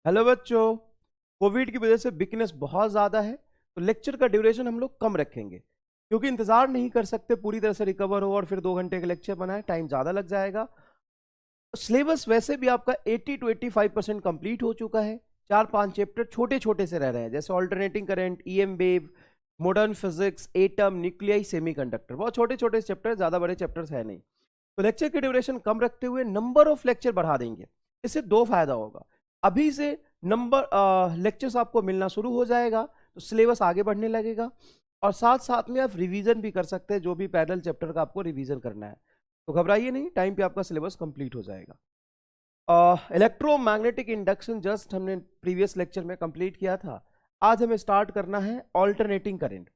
Hello बच्चों, Covid की वजह से बिकनेस बहुत ज़्यादा है तो लेक्चर का ड्यूरेशन हम लोग कम रखेंगे क्योंकि इंतज़ार नहीं कर सकते पूरी तरह से रिकवर हो और फिर 2 घंटे का लेक्चर बनाए, टाइम ज़्यादा लग जाएगा। सिलेबस वैसे भी आपका 80 to 85% कंप्लीट हो चुका है। 4-5 चैप्टर छोटे छोटे से रह रहे हैं, जैसे alternating current, EM wave, modern physics, atom, nuclei, semiconductor. बहुत छोटे छोटे चैप्टर, ज़्यादा बड़े चैप्टर्स है नहीं। तो लेक्चर की ड्यूरेशन कम रखते हुए नंबर ऑफ लेक्चर बढ़ा देंगे। इससे दो फायदा होगा। अभी से नंबर लेक्चर्स आपको मिलना शुरू हो जाएगा तो सिलेबस आगे बढ़ने लगेगा और साथ साथ में आप रिवीजन भी कर सकते हैं, जो भी पैरेलल चैप्टर का आपको रिवीजन करना है। तो घबराइए नहीं, टाइम पे आपका सिलेबस कंप्लीट हो जाएगा। इलेक्ट्रोमैग्नेटिक इंडक्शन जस्ट हमने प्रीवियस लेक्चर में कंप्लीट किया था। आज हमें स्टार्ट करना है ऑल्टरनेटिंग करंट।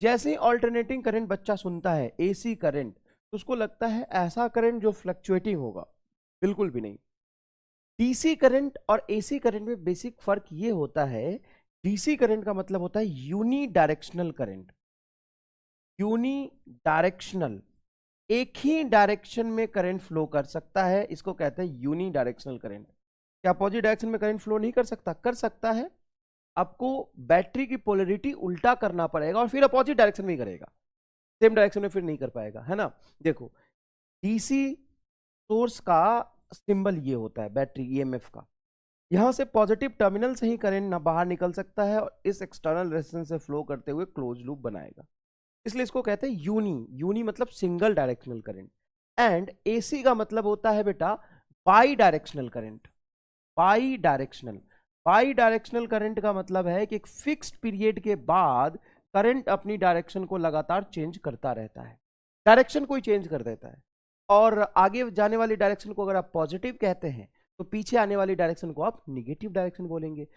जैसे ही ऑल्टरनेटिंग करंट बच्चा सुनता है एसी करंट तो उसको लगता है ऐसा करंट जो फ्लक्चुएटिंग होगा। बिल्कुल भी नहीं। डीसी करंट और एसी करंट में बेसिक फर्क ये होता है, डीसी करंट का मतलब होता है unidirectional current. Unidirectional, एक ही डायरेक्शन में करंट फ्लो कर सकता है, इसको कहते हैं यूनी डायरेक्शनल करंट। क्या अपोजिट डायरेक्शन में करंट फ्लो नहीं कर सकता? कर सकता है। आपको बैटरी की पोलरिटी उल्टा करना पड़ेगा और फिर अपोजिट डायरेक्शन में ही करेगा, सेम डायरेक्शन में फिर नहीं कर पाएगा, है ना। देखो, डीसी सोर्स का सिंबल ये होता है बैटरी ईएमएफ का। यहां से पॉजिटिव टर्मिनल से ही करंट ना बाहर निकल सकता है और इस एक्सटर्नल रेजिस्टेंस से फ्लो करते हुए क्लोज लूप बनाएगा, इसलिए इसको कहते हैं यूनी। यूनी मतलब single directional current. And AC का मतलब होता है बेटा by directional current. By directional, by directional current का मतलब है कि एक फिक्स्ड पीरियड के बाद करंट अपनी डायरेक्शन को लगातार चेंज करता रहता है, डायरेक्शन को ही चेंज कर देता है। और आगे जाने वाली डायरेक्शन को अगर आप पॉजिटिव कहते हैं तो पीछे आने वाली डायरेक्शन को आप निगेटिव डायरेक्शन बोलेंगे।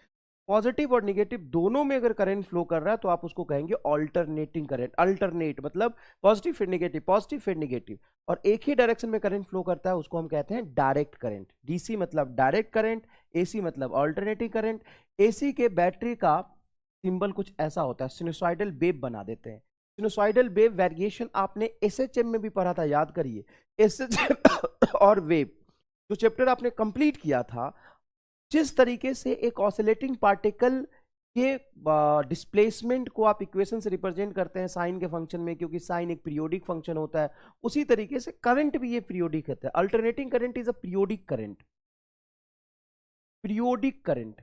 पॉजिटिव और निगेटिव दोनों में अगर करंट फ्लो कर रहा है तो आप उसको कहेंगे ऑल्टरनेटिंग करंट। अल्टरनेट मतलब पॉजिटिव फिर निगेटिव, पॉजिटिव फिर निगेटिव, और एक ही डायरेक्शन में करंट फ्लो करता है उसको हम कहते हैं डायरेक्ट करंट। डीसी मतलब डायरेक्ट करंट, एसी मतलब ऑल्टरनेटिंग करंट। एसी के बैटरी का सिंबल कुछ ऐसा होता है, सिनुसॉइडल वेव बना देते हैं। सिनुसॉइडल वेव वेरिएशन आपने एसएचएम में भी पढ़ा था, याद करिए। एसएचएम और वेव जो चैप्टर आपने कंप्लीट किया था, जिस तरीके से एक ऑसिलेटिंग पार्टिकल के डिस्प्लेसमेंट को आप इक्वेशन से रिप्रेजेंट करते हैं साइन के फंक्शन में, क्योंकि साइन एक पीरियोडिक फंक्शन होता है, उसी तरीके से करंट भी ये पीरियोडिक होता है। Alternating current is a periodic current. Periodic current,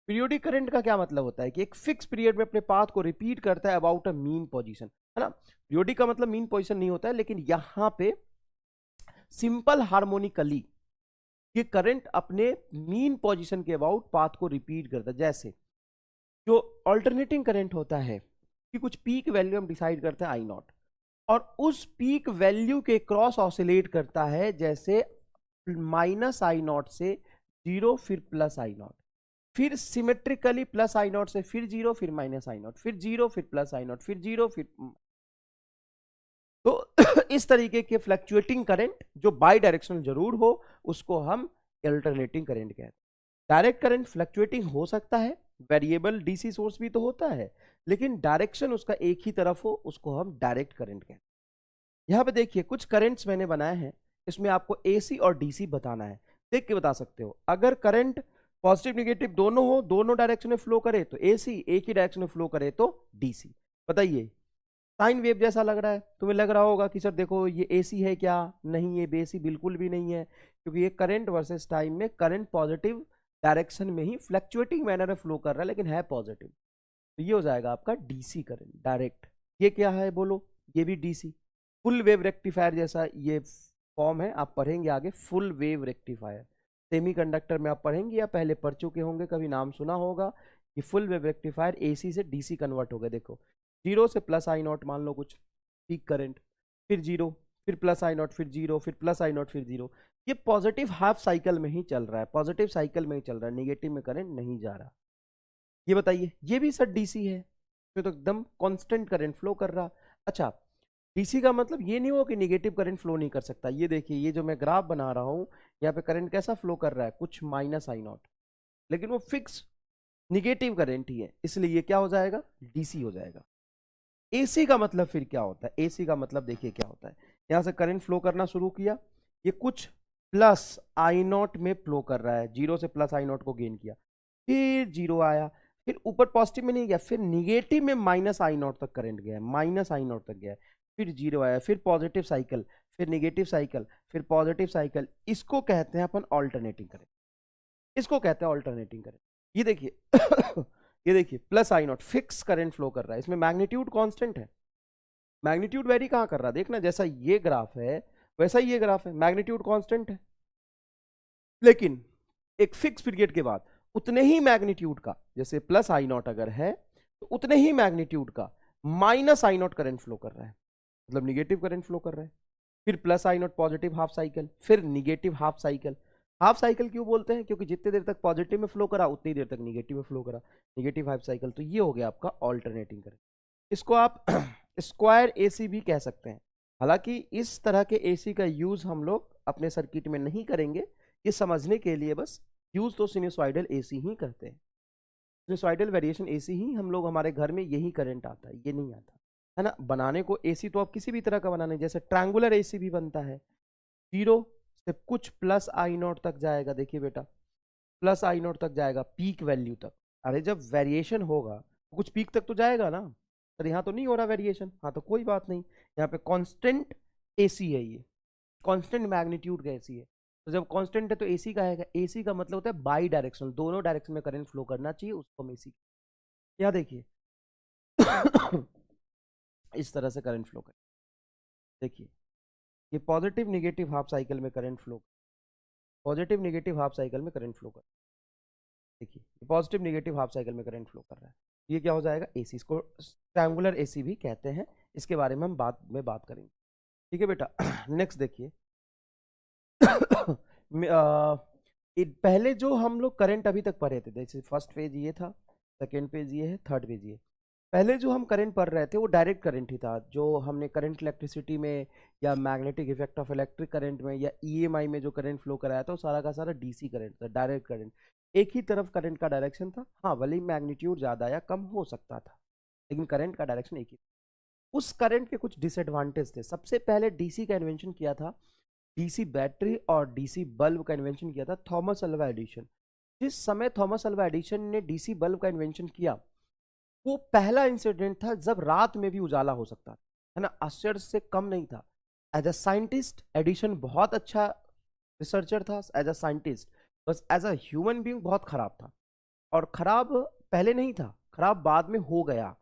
periodic current का क्या मतलब होता है कि एक फिक्स पीरियड में अपने पाथ को रिपीट करता है अबाउट अ मीन पोजीशन, है ना। पीरियोडिक का मतलब मीन पोजीशन नहीं होता है, लेकिन यहां पे सिंपल हार्मोनिकली ये करंट अपने मीन पोजीशन के अबाउट पाथ को रिपीट करता है। जैसे जो अल्टरनेटिंग करंट होता है कि कुछ पीक वैल्यू हम डिसाइड करते हैं आई नॉट, और उस पीक वैल्यू के क्रॉस ऑसिलेट करता है, जैसे माइनस आई नॉट से जीरो फिर प्लस आई नॉट, फिर सिमेट्रिकली प्लस आई नॉट से फिर जीरो फिर माइनस आई नॉट, फिर जीरो फिर प्लस आई नॉट, फिर जीरो फिर। तो इस तरीके के फ्लक्चुएटिंग करंट जो बाई डायरेक्शनल जरूर हो उसको हम अल्टरनेटिंग करंट कहते हैं। डायरेक्ट करंट फ्लक्चुएटिंग हो सकता है, वेरिएबल डीसी सोर्स भी तो होता है, लेकिन डायरेक्शन उसका एक ही तरफ हो उसको हम डायरेक्ट करंट कहते हैं। यहां पे देखिए कुछ करंट्स मैंने बनाए हैं, इसमें आपको एसी और डीसी बताना है। देख के बता सकते हो, अगर करंट पॉजिटिव निगेटिव दोनों हो, दोनों डायरेक्शन में फ्लो करे तो एसी, एक ही डायरेक्शन में फ्लो करे तो डीसी। बताइए, साइन वेव जैसा लग रहा है, तुम्हें लग रहा होगा कि सर देखो ये एसी है क्या? नहीं, ये एसी बिल्कुल भी नहीं है, क्योंकि ये करंट वर्सेस टाइम में करंट पॉजिटिव डायरेक्शन में ही फ्लक्चुएटिंग मैनर में फ्लो कर रहा है, लेकिन है पॉजिटिव। तो ये हो जाएगा आपका डीसी करंट, डायरेक्ट। ये क्या है बोलो? ये भी डीसी। फुल वेव रेक्टिफायर जैसा ये फॉर्म है, आप पढ़ेंगे आगे फुल वेव रेक्टिफायर। सेमीकंडक्टर में आप पढ़ेंगे या पहले पढ़ चुके होंगे, कभी नाम सुना होगा कि फुल वेव रेक्टिफायर एसी से डीसी कन्वर्ट हो गया। देखो, जीरो से प्लस आई नॉट मान लो कुछ पीक करंट, फिर जीरो, फिर प्लस आई नॉट, फिर जीरो, फिर प्लस आई नॉट, फिर जीरो। ये पॉजिटिव हाफ साइकिल में ही चल रहा है, पॉजिटिव साइकिल में ही चल रहा है, निगेटिव में करंट नहीं जा रहा। ये बताइए, ये भी सर डीसी है, इसमें तो एकदम कांस्टेंट करंट फ्लो कर रहा। अच्छा, डीसी का मतलब ये नहीं हो कि निगेटिव करंट फ्लो नहीं कर सकता। ये देखिए, ये जो मैं ग्राफ बना रहा हूं, यहाँ पे करंट कैसा फ्लो कर रहा है, कुछ माइनस आई नॉट, लेकिन वो फिक्स निगेटिव करंट ही है, इसलिए ये क्या हो जाएगा? डीसी हो जाएगा। एसी का मतलब फिर क्या होता है? एसी का मतलब देखिए क्या होता है, यहां से करंट फ्लो करना शुरू किया, ये कुछ प्लस आई नॉट में फ्लो कर रहा है, जीरो से प्लस आई नॉट को गेन किया, फिर जीरो आया, फिर ऊपर पॉजिटिव में नहीं गया, फिर निगेटिव में माइनस आई नॉट तक करंट गया है, माइनस आई नॉट तक गया है, फिर जीरो आया, फिर पॉजिटिव साइकिल, फिर निगेटिव साइकिल, फिर पॉजिटिव साइकिल। इसको कहते हैं अपन ऑल्टरनेटिंग करंट, इसको कहते हैं ऑल्टरनेटिंग करंट। ये देखिए ये देखिए plus I not fix current flow कर रहा है, इसमें मैग्नीट्यूड कांस्टेंट है, मैग्नीट्यूड वेरी कहां कर रहा है, देखना जैसा ये ग्राफ है वैसा ही ये ग्राफ है, मैग्नीट्यूड कांस्टेंट है, लेकिन एक फिक्स पीरियड के बाद उतने ही मैग्नीट्यूड का, जैसे प्लस आई नॉट अगर है तो उतने ही मैग्नीट्यूड का minus I not current flow कर रहा है, मतलब निगेटिव करंट फ्लो कर रहा है, फिर plus I naught positive half cycle, फिर negative half cycle. Half cycle क्यों बोलते हैं, क्योंकि जितनी देर तक पॉजिटिव में फ्लो करा उतनी देर तक निगेटिव में फ्लो करा, निगेटिव हाफ साइकिल। तो ये हो गया आपका ऑल्टरनेटिंग करंट। इसको आप स्क्वायर एसी भी कह सकते हैं, हालांकि इस तरह के एसी का यूज हम लोग अपने सर्किट में नहीं करेंगे, ये समझने के लिए बस यूज तो सिनुसॉइडल एसी ही करते हैं, सिनुसॉइडल वेरिएशन एसी ही हम लोग, हमारे घर में यही करंट आता है, ये नहीं आता है ना। बनाने को एसी तो आप किसी भी तरह का बनाने, जैसे ट्रायंगुलर एसी भी बनता है, जीरो से कुछ प्लस आई नॉट तक जाएगा, देखिए बेटा प्लस आई नॉट तक जाएगा पीक वैल्यू तक। अरे जब वेरिएशन होगा तो कुछ पीक तक तो जाएगा ना, पर यहाँ तो नहीं हो रहा वेरिएशन, हाँ तो कोई बात नहीं, यहाँ पे कांस्टेंट एसी है, ये कांस्टेंट मैग्नीट्यूड का एसी है। तो जब कांस्टेंट है तो एसी का है, एसी का मतलब होता है बाई डायरेक्शनल, दोनों डायरेक्शन में करंट फ्लो करना चाहिए, उसको हम एसी। यहाँ देखिए इस तरह से करंट फ्लो कर, देखिए ये पॉजिटिव निगेटिव हाफ साइकिल में current flow, positive negative half cycle में करंट फ्लो कर, देखिए पॉजिटिव निगेटिव हाफ साइकिल में करंट फ्लो कर रहा है, ये क्या हो जाएगा एसी, इसको ट्रायंगुलर एसी भी कहते हैं, इसके बारे में हम बाद में बात करेंगे, ठीक है बेटा। नेक्स्ट देखिए पहले जो हम लोग करंट अभी तक पढ़े थे, जैसे फर्स्ट पेज ये था, सेकेंड पेज ये है, थर्ड पेज ये, पहले जो हम करंट पढ़ रहे थे वो डायरेक्ट करंट ही था, जो हमने करंट इलेक्ट्रिसिटी में या magnetic effect of electric current में या ईएमआई में जो करंट फ्लो कराया था वो सारा का सारा डीसी करंट था, डायरेक्ट करंट, एक ही तरफ करंट का डायरेक्शन था, हाँ भले ही मैग्नीट्यूड ज़्यादा या कम हो सकता था, लेकिन करंट का डायरेक्शन एक ही। उस करंट के कुछ डिसएडवांटेज थे, सबसे पहले डीसी का इन्वेंशन किया था, डीसी बैटरी और डीसी बल्ब का इन्वेंशन किया था थॉमस अल्वा एडिसन। जिस समय थॉमस अल्वा एडिसन ने डीसी बल्ब का इन्वेंशन किया, वो पहला इंसिडेंट था जब रात में भी उजाला हो सकता है ना, आश्चर्य से कम नहीं था। एज अ साइंटिस्ट एडिशन बहुत अच्छा रिसर्चर था, एज अ साइंटिस्ट, बस एज अ ह्यूमन बीइंग बहुत खराब था, और खराब पहले नहीं था, खराब बाद में हो गया।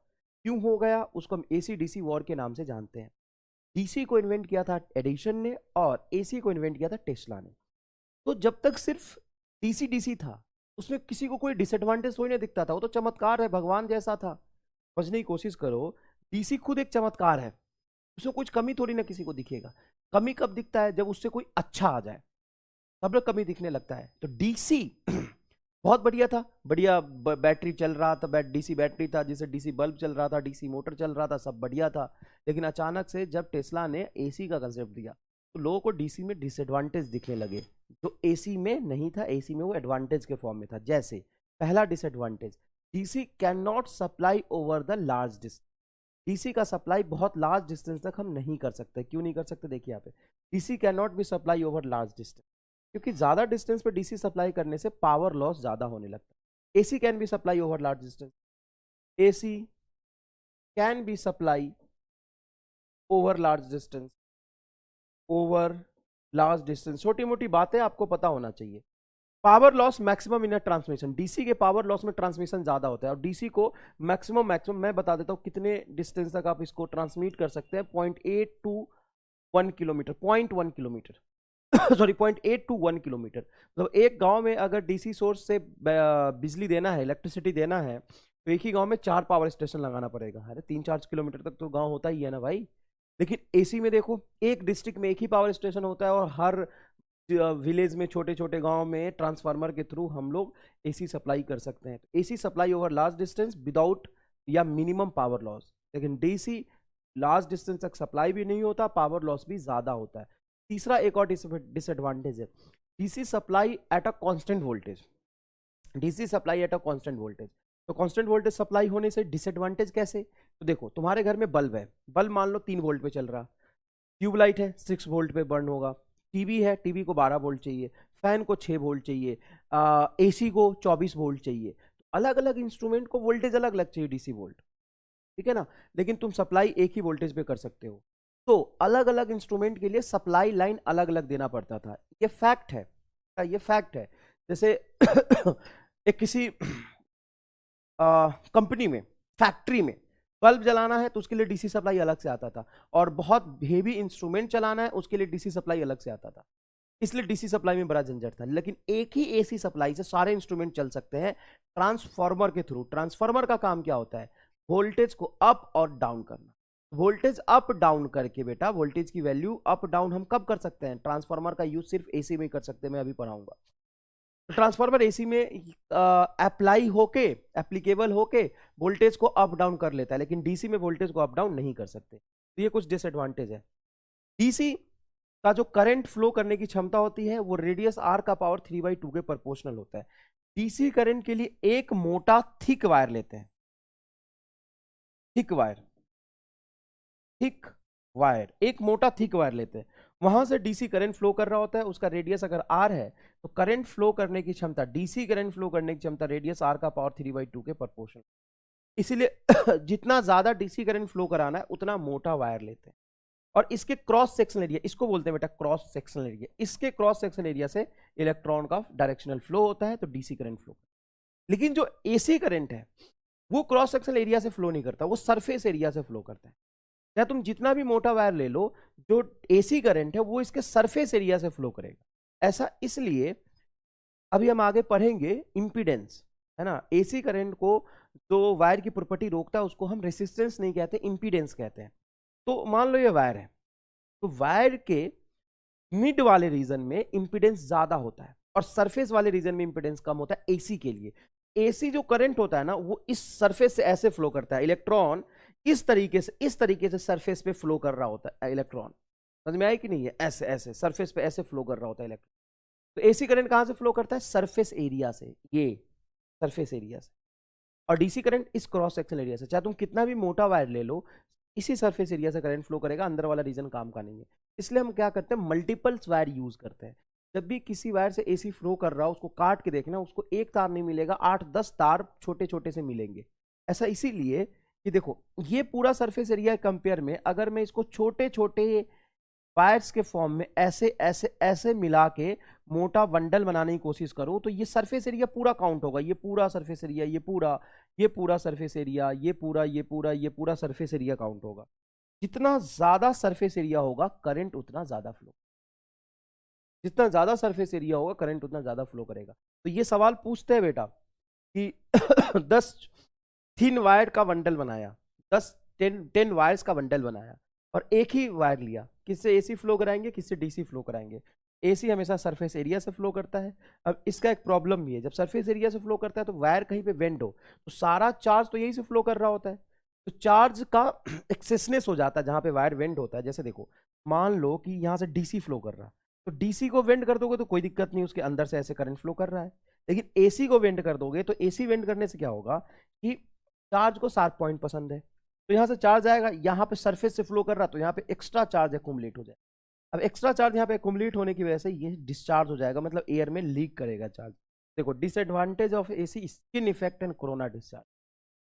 क्यों हो गया उसको हम एसी डीसी वॉर के नाम से जानते हैं। डीसी को इन्वेंट किया था एडिशन ने और एसी को इन्वेंट किया था टेस्ला ने। तो जब तक सिर्फ डीसी डीसी था उसमें किसी को कोई डिसएडवांटेज थोड़ी नहीं दिखता था, वो तो चमत्कार है, भगवान जैसा था। समझने की कोशिश करो, डीसी खुद एक चमत्कार है, उसमें कुछ कमी थोड़ी ना किसी को दिखेगा। कमी कब दिखता है, जब उससे कोई अच्छा आ जाए, तब लोग कमी दिखने लगता है। तो डीसी बहुत बढ़िया था, बढ़िया बैटरी चल रहा था, डीसी बैटरी था जिससे डीसी बल्ब चल रहा था, डीसी मोटर चल रहा था, सब बढ़िया था। लेकिन अचानक से जब टेस्ला ने एसी का कंसेप्ट दिया तो लोगों को डीसी में डिसएडवांटेज दिखने लगे, जो एसी में नहीं था, एसी में वो एडवांटेज के फॉर्म में था। जैसे पहला disadvantage, DC can not supply over the large distance, DC का सप्लाई बहुत लार्ज डिस्टेंस तक हम नहीं कर सकते। क्यों नहीं कर सकते, देखिए यहाँ पे, DC can not be supply over large distance, क्योंकि ज्यादा डिस्टेंस पे डीसी सप्लाई करने से पावर लॉस ज्यादा होने लगता है। AC can be supply over large distance, AC can be supply over large distance, over large distance, छोटी मोटी बातें आपको पता होना चाहिए। Power loss maximum in transmission, DC के पावर लॉस में ट्रांसमिशन ज्यादा होता है, और डीसी को मैक्सिमम मैं बता देता हूं कितने डिस्टेंस तक आप इसको ट्रांसमिट कर सकते हैं, 0.8 to 1 kilometre, 0.1 kilometre sorry 0.8 to 1 kilometre. तो एक गांव में अगर डीसी सोर्स से बिजली देना है, इलेक्ट्रिसिटी देना है, तो एक ही गांव में 4 पावर स्टेशन लगाना पड़ेगा। अरे 3-4 किलोमीटर तक तो गांव होता ही है ना भाई। लेकिन एसी में देखो, एक डिस्ट्रिक्ट में एक ही पावर स्टेशन होता है, और हर विलेज में, छोटे छोटे गांव में ट्रांसफार्मर के थ्रू हम लोग एसी सप्लाई कर सकते हैं। तो AC supply over large distance without या मिनिमम पावर लॉस। लेकिन डीसी लार्ज डिस्टेंस तक सप्लाई भी नहीं होता, पावर लॉस भी ज्यादा होता है। तीसरा एक और डिसएडवांटेज है, DC supply at a constant voltage, DC supply at a constant voltage. तो कांस्टेंट वोल्टेज सप्लाई होने से डिसएडवांटेज कैसे, तो देखो तुम्हारे घर में बल्ब है, बल्ब मान लो 3 वोल्ट पे चल रहा, ट्यूबलाइट है 6 वोल्ट पे बर्न होगा, टीवी है, टीवी को 12 वोल्ट चाहिए, फैन को 6 वोल्ट चाहिए, एसी को 24 वोल्ट चाहिए। अलग अलग इंस्ट्रूमेंट को वोल्टेज अलग अलग चाहिए, डीसी वोल्ट, ठीक है ना। लेकिन तुम सप्लाई एक ही वोल्टेज पे कर सकते हो। तो अलग अलग इंस्ट्रूमेंट के लिए सप्लाई लाइन अलग अलग देना पड़ता था, ये फैक्ट है, ये फैक्ट है। जैसे एक किसी कंपनी में, फैक्ट्री में बल्ब जलाना है तो उसके लिए डीसी सप्लाई अलग से आता था, और बहुत हेवी इंस्ट्रूमेंट चलाना है उसके लिए डीसी सप्लाई अलग से आता था। इसलिए डीसी सप्लाई में बड़ा झंझट था। लेकिन एक ही एसी सप्लाई से सारे इंस्ट्रूमेंट चल सकते हैं ट्रांसफार्मर के थ्रू। ट्रांसफार्मर का काम क्या होता है? वोल्टेज को अप और डाउन करना। वोल्टेज अप डाउन करके बेटा, वोल्टेज की वैल्यू अप डाउन हम कब कर सकते हैं? ट्रांसफार्मर का यूज सिर्फ एसी में ही कर सकते हैं, मैं अभी पढ़ाऊंगा। ट्रांसफार्मर एसी में अप्लाई होके, एप्लीकेबल होके वोल्टेज को अप डाउन कर लेता है, लेकिन डीसी में वोल्टेज को अप डाउन नहीं कर सकते। तो ये कुछ डिसएडवांटेज है। डीसी का जो करंट फ्लो करने की क्षमता होती है वो रेडियस आर का पावर 3/2 के प्रोपोर्शनल होता है। डीसी करंट के लिए एक मोटा थिक वायर लेते हैं, थिक वायर, थिक वायर, एक मोटा थिक वायर लेते हैं। वहां से डीसी करंट फ्लो कर रहा होता है, उसका रेडियस अगर आर है तो करंट फ्लो करने की क्षमता, डीसी करंट फ्लो करने की क्षमता रेडियस आर का पावर 3/2 के प्रोपोर्शनल। इसीलिए जितना ज्यादा डीसी करंट फ्लो कराना है उतना मोटा वायर लेते हैं। और इसके क्रॉस सेक्शनल एरिया, इसको बोलते हैं बेटा क्रॉस सेक्शनल एरिया, इसके क्रॉस सेक्शनल एरिया से इलेक्ट्रॉन का डायरेक्शनल फ्लो होता है, तो डीसी करंट फ्लो। लेकिन जो एसी करंट है वो क्रॉस सेक्शनल एरिया से फ्लो नहीं करता, वो सरफेस एरिया से फ्लो करता है। या तुम जितना भी मोटा वायर ले लो, जो एसी करंट है वो इसके सरफेस एरिया से फ्लो करेगा। ऐसा इसलिए, अभी हम आगे पढ़ेंगे इंपीडेंस, है ना। एसी करंट को जो वायर की प्रॉपर्टी रोकता है उसको हम रेसिस्टेंस नहीं कहते, इंपीडेंस कहते हैं। तो मान लो ये वायर है, तो वायर के मिड वाले रीजन में इंपीडेंस ज्यादा होता है और सरफेस वाले रीजन में इंपीडेंस कम होता है एसी के लिए। एसी जो करंट होता है ना वो इस सरफेस से ऐसे फ्लो करता है, इलेक्ट्रॉन इस तरीके से सरफेस पे फ्लो कर रहा होता है इलेक्ट्रॉन। समझ में आया कि नहीं है? ऐसे ऐसे सरफेस पे ऐसे फ्लो कर रहा होता है इलेक्ट्रॉन। तो एसी करंट कहां से फ्लो करता है? सरफेस एरिया से, ये सरफेस एरिया से। और डीसी करंट इस क्रॉस सेक्शन एरिया से। चाहे तुम कितना भी मोटा वायर ले लो, इसी सरफेस एरिया से करंट फ्लो करेगा, अंदर वाला रीजन काम का नहीं है। इसलिए हम क्या करते हैं, मल्टीपल्स वायर यूज करते हैं। जब भी किसी वायर से एसी फ्लो कर रहा हो उसको काट के देखना, उसको एक तार नहीं मिलेगा, 8-10 तार छोटे छोटे से मिलेंगे। ऐसा इसीलिए कि देखो ये पूरा सरफेस एरिया कंपेयर में, अगर मैं इसको छोटे छोटे वायर्स के फॉर्म में ऐसे ऐसे ऐसे मिला के मोटा बंडल बनाने की कोशिश करूं, तो ये सरफेस एरिया पूरा काउंट होगा। ये पूरा सरफेस एरिया, ये पूरा सरफेस एरिया, ये पूरा सरफेस एरिया काउंट होगा। जितना ज्यादा सरफेस एरिया होगा करंट उतना ज्यादा फ्लो, जितना ज्यादा सरफेस एरिया होगा करंट उतना ज्यादा फ्लो करेगा। तो ये सवाल पूछते हैं बेटा कि 10 थिन वायर का बंडल बनाया, 10 वायर्स का बंडल बनाया और एक ही वायर लिया, किससे एसी फ्लो कराएंगे, किससे डीसी फ्लो कराएंगे? एसी हमेशा सरफेस एरिया से फ्लो करता है। अब इसका एक प्रॉब्लम भी है, जब सरफेस एरिया से फ्लो करता है तो वायर कहीं पे बेंड हो तो सारा चार्ज तो यही से फ्लो कर रहा होता है, तो चार्ज का एक्सेसनेस हो जाता है जहां पे वायर वेंड होता है। जैसे देखो मान लो कि यहां से डीसी फ्लो कर रहा है, तो डीसी को वेंड कर दोगे तो कोई दिक्कत नहीं, उसके अंदर से ऐसे करंट फ्लो कर रहा है। लेकिन एसी को वेंड कर दोगे तो एसी वेंड करने से क्या होगा कि चार्ज को शार्प पॉइंट पसंद है, तो यहां से चार्ज आएगा, यहां पे सरफेस से फ्लो कर रहा तो यहां पे एक्स्ट्रा चार्ज एक्युमुलेट हो जाए। अब एक्स्ट्रा चार्ज यहाँ पे एक्युमुलेट होने की वजह से ये डिस्चार्ज हो जाएगा, मतलब एयर में लीक करेगा चार्ज। देखो disadvantage of AC, skin effect and corona discharge.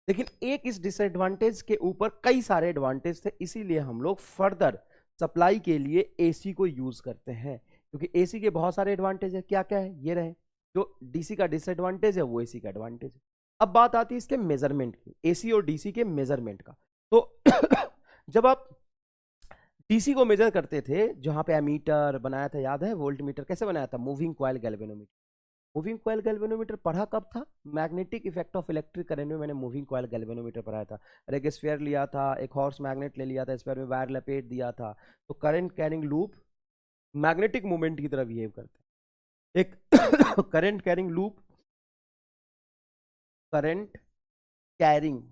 लेकिन एक इस डिसएडवांटेज के ऊपर कई सारे एडवांटेज थे, इसीलिए हम लोग फर्दर सप्लाई के लिए एसी को यूज करते हैं, क्योंकि एसी के बहुत सारे एडवांटेज है। क्या क्या है ये रहे, जो डीसी का डिसएडवांटेज है वो एसी का एडवांटेज है। अब बात आती है इसके मेजरमेंट की, एसी और डीसी के मेजरमेंट का। तो जब आप डीसी को मेजर करते थे, जहां पे एमीटर बनाया था, याद है? वोल्ट मीटर कैसे बनाया था? Moving coil galvanometer. Moving coil galvanometer पढ़ा कब था? Magnetic effect of electric current में मैंने मूविंग कॉइल गैल्वेनोमीटर पढ़ाया था। एक स्फीयर लिया था, एक हॉर्स मैग्नेट ले लिया था, स्फीयर में वायर लपेट दिया था, तो current carrying loop magnetic movement की तरह बिहेव करते हैं। एक current carrying loop, current carrying,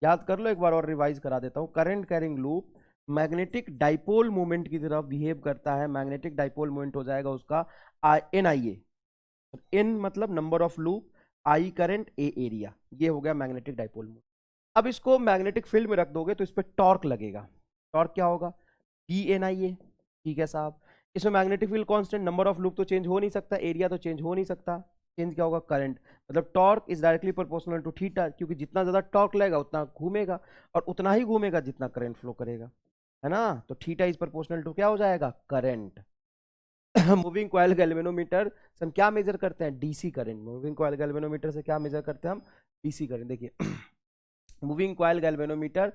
याद कर लो एक बार और रिवाइज करा देता हूं। Current carrying loop magnetic dipole moment की तरह बिहेव करता है। मैग्नेटिक डाइपोल मोमेंट हो जाएगा उसका NIA, N मतलब number of loop, I current, A area, ये हो गया मैग्नेटिक डाइपोल मोमेंट। अब इसको मैग्नेटिक फील्ड में रख दोगे तो इस पर टॉर्क लगेगा। टॉर्क क्या होगा? PNIA, ठीक है साहब। इसमें magnetic field constant, number of loop तो चेंज हो नहीं सकता, एरिया तो चेंज हो नहीं सकता, चेंज क्या होगा, करंट। मतलब torque is directly proportional to theta, क्योंकि जितना ज्यादा टॉर्क लगेगा उतना घूमेगा, और उतना ही घूमेगा जितना करंट फ्लो करेगा, है ना। तो थीटा इज प्रोपोर्शनल टू क्या हो जाएगा, करंट। मूविंग कॉइल गैल्वेनोमीटर से हम क्या मेजर करते हैं, DC current. Moving coil galvanometer से क्या मेजर करते हैं हम, डीसी करंट। देखिए मूविंग कॉइल गैल्वेनोमीटर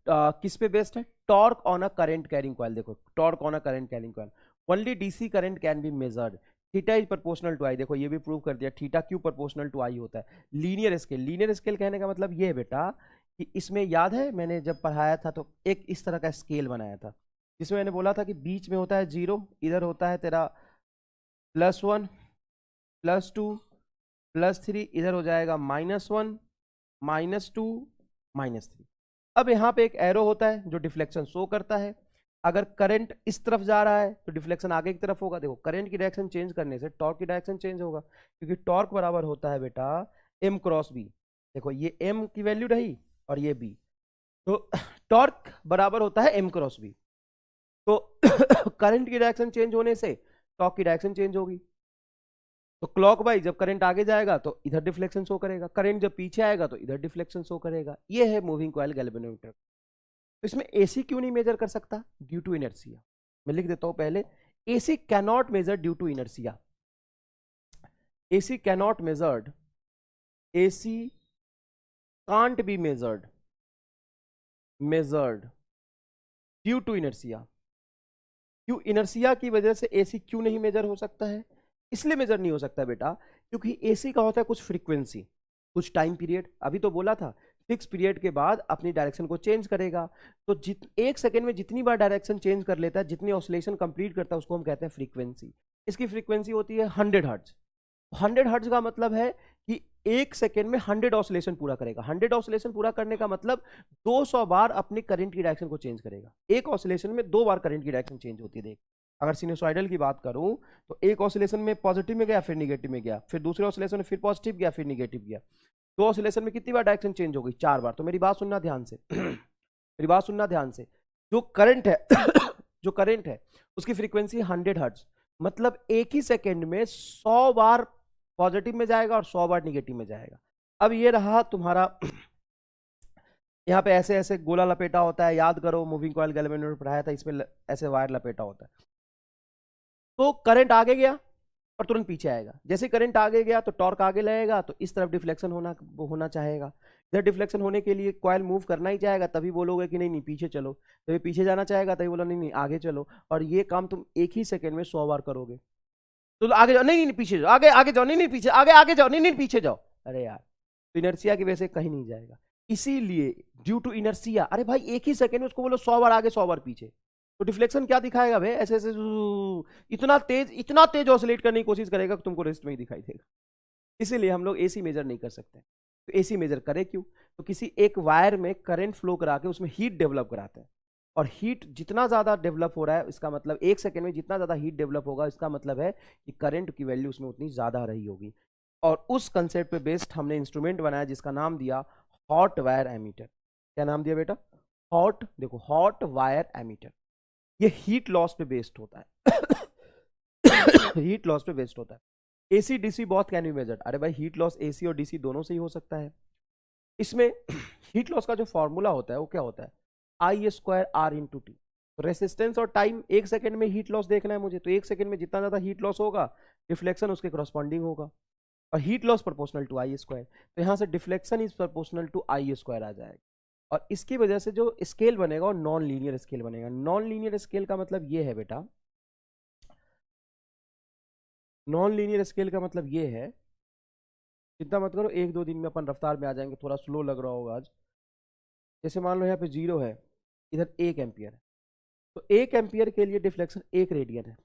किस पे बेस्ड है, torque on a current carrying coil. देखो torque on a current carrying coil, only DC current can be measured, theta is proportional to I. देखो ये भी प्रूव कर दिया, थीटा क्यों प्रोपोर्शनल टू आई होता है। लीनियर स्केल, लीनियर स्केल कहने का मतलब ये है बेटा कि इसमें याद है मैंने जब पढ़ाया था तो एक इस तरह का स्केल बनाया था, जिसमें मैंने बोला था कि बीच में होता है 0, इधर होता है तेरा +1 +2 +3, इधर हो जाएगा -1 -2 -3। अब यहाँ पे एक एरो होता है जो डिफ्लेक्शन शो करता है। अगर करंट इस तरफ जा रहा है तो डिफ्लेक्शन आगे की तरफ होगा। देखो करंट की डायरेक्शन चेंज करने से टॉर्क की डायरेक्शन चेंज होगा, क्योंकि टॉर्क बराबर होता है बेटा m क्रॉस b। देखो ये m की वैल्यू रही और ये b, तो टॉर्क बराबर होता है m क्रॉस b। तो करंट की डायरेक्शन चेंज होने से टॉर्क की डायरेक्शन चेंज होगी। तो क्लॉक वाइज जब करंट आगे जाएगा तो इधर डिफ्लेक्शन शो करेगा, करंट जब पीछे आएगा तो इधर डिफ्लेक्शन शो करेगा। ये है मूविंग कॉइल गैल्वेनोमीटर। तो इसमें एसी क्यों नहीं मेजर कर सकता, ड्यू टू इनर्शिया। मैं लिख देता हूं पहले, AC cannot measure due to inertia. AC cannot measured, AC can't be measured due to inertia. क्यों, इनर्शिया की वजह से एसी क्यों नहीं मेजर हो सकता है, इसलिए मेजर नहीं हो सकता बेटा क्योंकि एसी का होता है कुछ फ्रीक्वेंसी, कुछ टाइम पीरियड। अभी तो बोला था फिक्स पीरियड के बाद अपनी डायरेक्शन को चेंज करेगा। तो एक सेकेंड में जितनी बार डायरेक्शन चेंज कर लेता है, जितनी ऑसिलेशन कंप्लीट करता है, उसको हम कहते हैं फ्रीक्वेंसी। इसकी फ्रीक्वेंसी होती है 100 हर्ट्ज। 100 हर्ट्ज का मतलब है कि एक सेकेंड में 100 ऑसिलेशन पूरा करेगा। 100 ऑसिलेशन पूरा करने का मतलब 200 बार अपनी करंट की डायरेक्शन को चेंज करेगा। एक ऑसिलेशन में 2 बार करंट की डायरेक्शन चेंज होती है। देख अगर सिनुसॉइडल की बात करूं तो एक ऑसिलेशन में पॉजिटिव में गया, फिर निगेटिव में गया, फिर दूसरे ऑसिलेशन में फिर पॉजिटिव गया, फिर निगेटिव गया। 2 ऑसिलेशन में कितनी बार डायरेक्शन चेंज हो गई, 4 बार। तो मेरी बात सुनना ध्यान से मेरी बात सुनना ध्यान से। जो करंट है जो करंट है उसकी फ्रीक्वेंसी 100 हर्ट्ज, मतलब एक ही सेकेंड में 100 बार पॉजिटिव में जाएगा और 100 बार निगेटिव में जाएगा। अब ये रहा तुम्हारा यहाँ पे ऐसे ऐसे गोला लपेटा होता है, याद करो मूविंग कॉइल गैल्वेनोमीटर पढ़ाया था, इसमें ऐसे वायर लपेटा होता है। तो करंट आगे गया और तुरंत पीछे आएगा। जैसे करंट आगे गया तो टॉर्क आगे लगेगा, तो इस तरफ डिफ्लेक्शन होना चाहेगा। इधर डिफ्लेक्शन होने के लिए कॉइल मूव करना ही चाहेगा, तभी बोलोगे कि नहीं नहीं पीछे चलो। तभी पीछे जाना चाहेगा, तभी बोलो नहीं नहीं आगे चलो। और ये काम तुम एक ही सेकेंड में 100 बार करोगे। तो आगे जाओ, नहीं नहीं पीछे जाओ, आगे आगे जाओ, नहीं नहीं पीछे, आगे आगे जाओ, नहीं नहीं पीछे जाओ। अरे यार, तो इनर्शिया की वजह से कहीं नहीं जाएगा। इसीलिए ड्यू टू इनर्शिया, अरे भाई एक ही सेकेंड में उसको बोलो 100 बार आगे 100 बार पीछे, तो डिफ्लेक्शन क्या दिखाएगा भाई, ऐसे ऐसे इतना तेज ऑसिलेट करने की कोशिश करेगा कि तुमको रेस्ट में ही दिखाई देगा। इसीलिए हम लोग एसी मेजर नहीं कर सकते। तो एसी मेजर करे क्यों, तो किसी एक वायर में करंट फ्लो करा के उसमें हीट डेवलप कराते हैं। और हीट जितना ज्यादा डेवलप हो रहा है, इसका मतलब एक सेकेंड में जितना ज्यादा हीट डेवलप होगा, इसका मतलब है कि करंट की वैल्यू उसमें उतनी ज्यादा रही होगी। और उस कंसेप्ट पे बेस्ड हमने इंस्ट्रूमेंट बनाया जिसका नाम दिया हॉट वायर एमीटर। क्या नाम दिया बेटा, हॉट, देखो हॉट वायर एमीटर। ये हीट लॉस पे बेस्ड होता है हीट लॉस पे बेस्ड होता है। एसी डीसी बहुत कैन बी मेजर्ड। अरे भाई हीट लॉस एसी और डीसी दोनों से ही हो सकता है। इसमें हीट लॉस का जो फॉर्मूला होता है वो क्या होता है, I² R/T। रेसिस्टेंस और टाइम, एक सेकंड में हीट लॉस देखना है मुझे, तो एक सेकंड में जितना ज्यादा हीट लॉस होगा डिफ्लेक्शन उसके करस्पॉन्डिंग होगा, और heat loss proportional to I²। तो यहाँ से deflection is proportional to I² आ जाएगा। और इसकी वजह से जो स्केल बनेगा वो नॉन लीनियर स्केल बनेगा। नॉन लीनियर स्केल का मतलब ये है बेटा, नॉन लीनियर स्केल का मतलब ये है, चिंता मत करो, 1-2 दिन में अपन रफ्तार में आ जाएंगे। थोड़ा स्लो लग रहा होगा आज। जैसे मान लो यहाँ पे 0 है, इधर 1 एम्पियर है, तो 1 एम्पियर के लिए डिफ्लेक्शन 1 रेडियन है।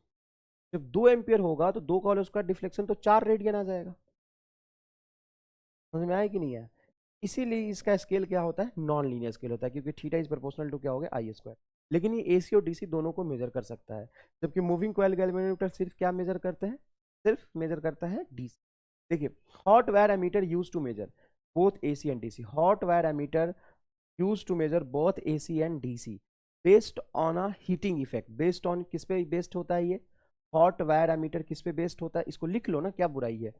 जब 2 एम्पियर होगा तो 2 का उसका डिफ्लेक्शन तो 4 रेडियन आ जाएगा। समझ में आया कि नहीं है। इसीलिए इसका स्केल क्या होता है, नॉन लीनियर स्केल होता है, क्योंकि थीटा इज प्रोपोर्शनल टू क्या हो गया, I²। लेकिन ये एसी और डीसी दोनों को मेजर कर सकता है, जबकि मूविंग कॉइल गैल्वेनोमीटर सिर्फ क्या मेजर करते हैं, सिर्फ मेजर करता है डीसी। देखिए hot wire ammeter use to measure both AC and DC. Hot wire ammeter use to measure both AC and DC. Based on a heating effect. Based on किस पे बेस्ड होता है ये? हॉट वायर एमीटर किस पे based होता है? इसको लिख लो ना, क्या बुराई है,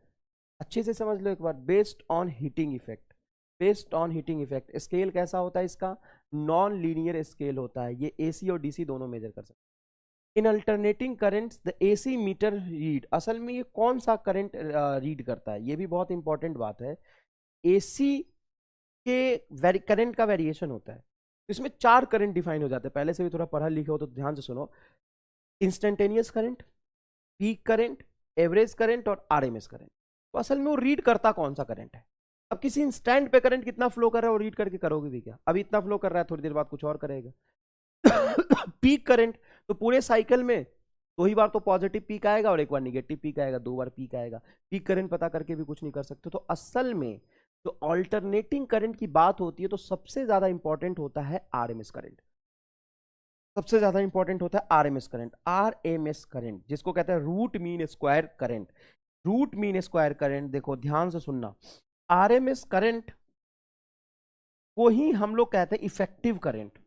अच्छे से समझ लो एक बार। Based on heating effect, based on heating effect. Scale कैसा होता है इसका? नॉन लीनियर स्केल होता है। ये एसी और डीसी दोनों मेजर कर सकते हैं। In alternating currents the AC meter read, असल में ये कौन सा करंट रीड करता है, ये भी बहुत इंपॉर्टेंट बात है। एसी के करंट का वेरिएशन होता है, इसमें 4 करंट डिफाइन हो जाते हैं। पहले से भी थोड़ा पढ़ा लिखा हो तो ध्यान से सुनो। Instantaneous current, peak current, average current और आरएमएस करंट। तो असल में वो रीड करता कौन सा करंट है। अब किसी इंस्टेंट पे करंट कितना फ्लो कर रहा है वो रीड करके करोगे भी क्या? अभी इतना फ्लो कर रहा है, थोड़ी देर बाद कुछ और करेगा। पीक करंट, तो पूरे साइकिल में 2 ही बार तो पॉजिटिव पीक आएगा और 1 बार निगेटिव पीक आएगा, 2 बार पीक आएगा। पीक करंट पता करके भी कुछ नहीं कर सकते। तो असल में जो ऑल्टरनेटिंग करंट की बात होती है तो सबसे ज्यादा इंपॉर्टेंट होता है आरएमएस करंट। सबसे ज्यादा इंपॉर्टेंट होता है आरएमएस करंट। आरएमएस करंट जिसको कहते हैं root mean square current. Root mean square current, देखो ध्यान से सुनना, आरएमएस करंट को ही हम लोग कहते हैं इफेक्टिव करंट।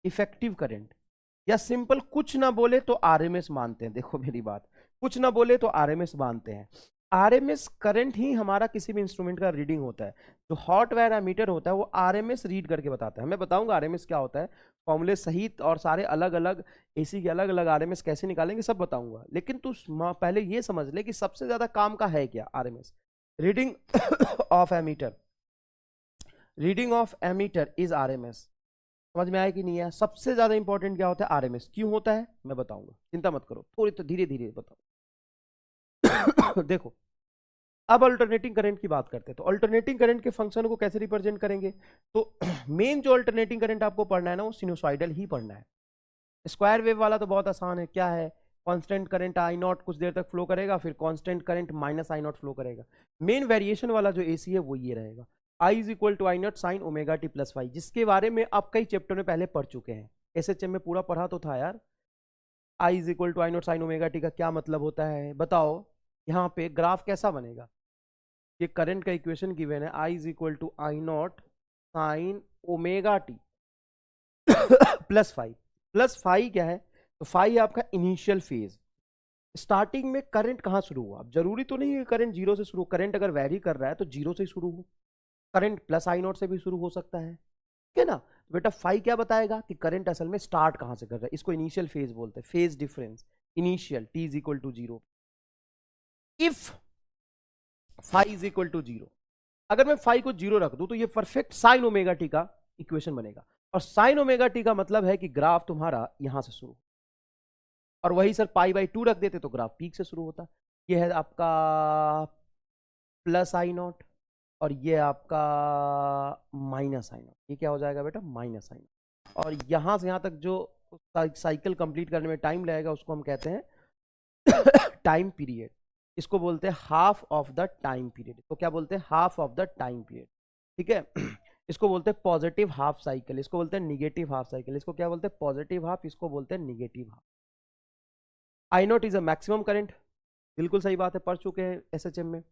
इफेक्टिव करंट, या सिंपल कुछ ना बोले तो आरएमएस मानते हैं। देखो मेरी बात, कुछ ना बोले तो आरएमएस मानते हैं। आरएमएस करंट ही हमारा किसी भी इंस्ट्रूमेंट का रीडिंग होता है। जो हॉट वायर एमीटर होता है वो आरएमएस रीड करके बताता है। मैं बताऊंगा आरएमएस क्या होता है, फॉर्मूले सहित, और सारे अलग अलग एसी के अलग अलग आरएमएस कैसे निकालेंगे सब बताऊंगा। लेकिन तू पहले ये समझ ले कि सबसे ज्यादा काम का है क्या RMS. Reading of ammeter, reading of ammeter is RMS. समझ में आया कि नहीं आया? सबसे ज्यादा इंपॉर्टेंट क्या होता है? आरएमएस। क्यों होता है मैं बताऊंगा, चिंता मत करो, थोड़ी तो धीरे धीरे बताओ। देखो अब अल्टरनेटिंग करंट की बात करते हैं। तो अल्टरनेटिंग करंट के फंक्शन को कैसे रिप्रेजेंट करेंगे? तो मेन जो अल्टरनेटिंग करंट आपको पढ़ना है ना वो सिनुसॉइडल ही पढ़ना है। स्क्वायर वेव वाला तो बहुत आसान है, क्या है? कांस्टेंट करंट आई नॉट कुछ देर तक फ्लो करेगा, फिर constant current minus I naught flow करेगा। मेन वेरिएशन वाला जो एसी है वो ये रहेगा, I is equal to I naught sine omega T plus phi, जिसके बारे में आप कई चैप्टर में पहले पढ़ चुके हैं। एसएचएम में पूरा पढ़ा तो था यार। I is equal to I naught sine omega T का क्या मतलब होता है बताओ? यहाँ पे ग्राफ कैसा बनेगा? ये करंट का इक्वेशन गिवन है, I is equal to I naught sine omega T plus phi. Plus phi क्या है? तो फाइव आपका इनिशियल फेज। स्टार्टिंग में करंट कहाँ शुरू हुआ? अब जरूरी तो नहीं है करंट जीरो से शुरू, करंट अगर वैरी कर रहा है तो जीरो से शुरू हो, करंट प्लस आई नॉट से भी शुरू हो सकता है, ठीक है ना? तो बेटा फाइव क्या बताएगा कि करंट असल में स्टार्ट कहाँ से कर रहा है। इसको इनिशियल फेज बोलते हैं, phase difference initial, T is equal to zero. If five is equal to zero, अगर मैं फाइव को जीरो रख दूं तो ये परफेक्ट साइन ओमेगा टी का इक्वेशन बनेगा। और साइन ओमेगा टी का मतलब है कि ग्राफ तुम्हारा यहां से शुरू, और वही सर पाई बाई टू रख देते तो ग्राफ पीक से शुरू होता। ये है आपका प्लस आई नॉट और ये आपका माइनस आई नॉट। ये क्या हो जाएगा बेटा? Minus I not. और यहां से यहां तक जो साइकिल कंप्लीट करने में टाइम लगेगा उसको हम कहते हैं टाइम पीरियड। इसको बोलते हैं half of the time period. तो क्या बोलते हैं? Half of the time period, ठीक है। इसको बोलते हैं पॉजिटिव हाफ साइकिल, इसको बोलते हैं निगेटिव हाफ साइकिल। इसको क्या बोलते हैं? पॉजिटिव हाफ, इसको बोलते हैं negative half. I not is a maximum current, बिल्कुल सही बात है, पढ़ चुके हैं एसएचएम में।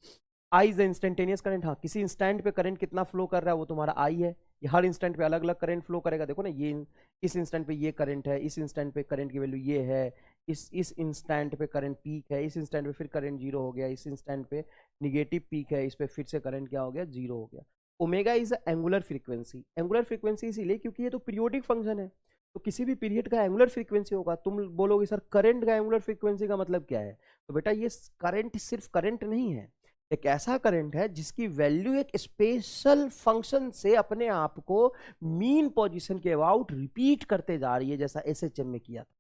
I is the instantaneous current, हाँ किसी इंस्टेंट पे करंट कितना फ्लो कर रहा है वो तुम्हारा आई है। ये हर इंस्टेंट पे अलग अलग करंट फ्लो करेगा। देखो ना, ये इस इंस्टेंट पे ये करंट है, इस इंस्टेंट पे करंट की वैल्यू ये है, इस इंस्टेंट पे करंट पीक है, इस इंस्टेंट पे फिर करंट जीरो हो गया, इस इंस्टेंट पे निगेटिव पीक है, इस पे फिर से करंट क्या हो गया? जीरो हो गया। Omega is angular frequency. Angular frequency इसीलिए क्योंकि ये तो पीरियोडिक फंक्शन है, तो किसी भी पीरियड का एंगुलर फ्रीक्वेंसी होगा। तुम बोलोगे सर करंट का एंगुलर फ्रीक्वेंसी का मतलब क्या है? तो बेटा ये करंट सिर्फ करंट नहीं है, एक ऐसा करंट है जिसकी वैल्यू एक स्पेशल फंक्शन से अपने आप को मीन पोजीशन के अबाउट रिपीट करते जा रही है, जैसा एसएचएम में किया था।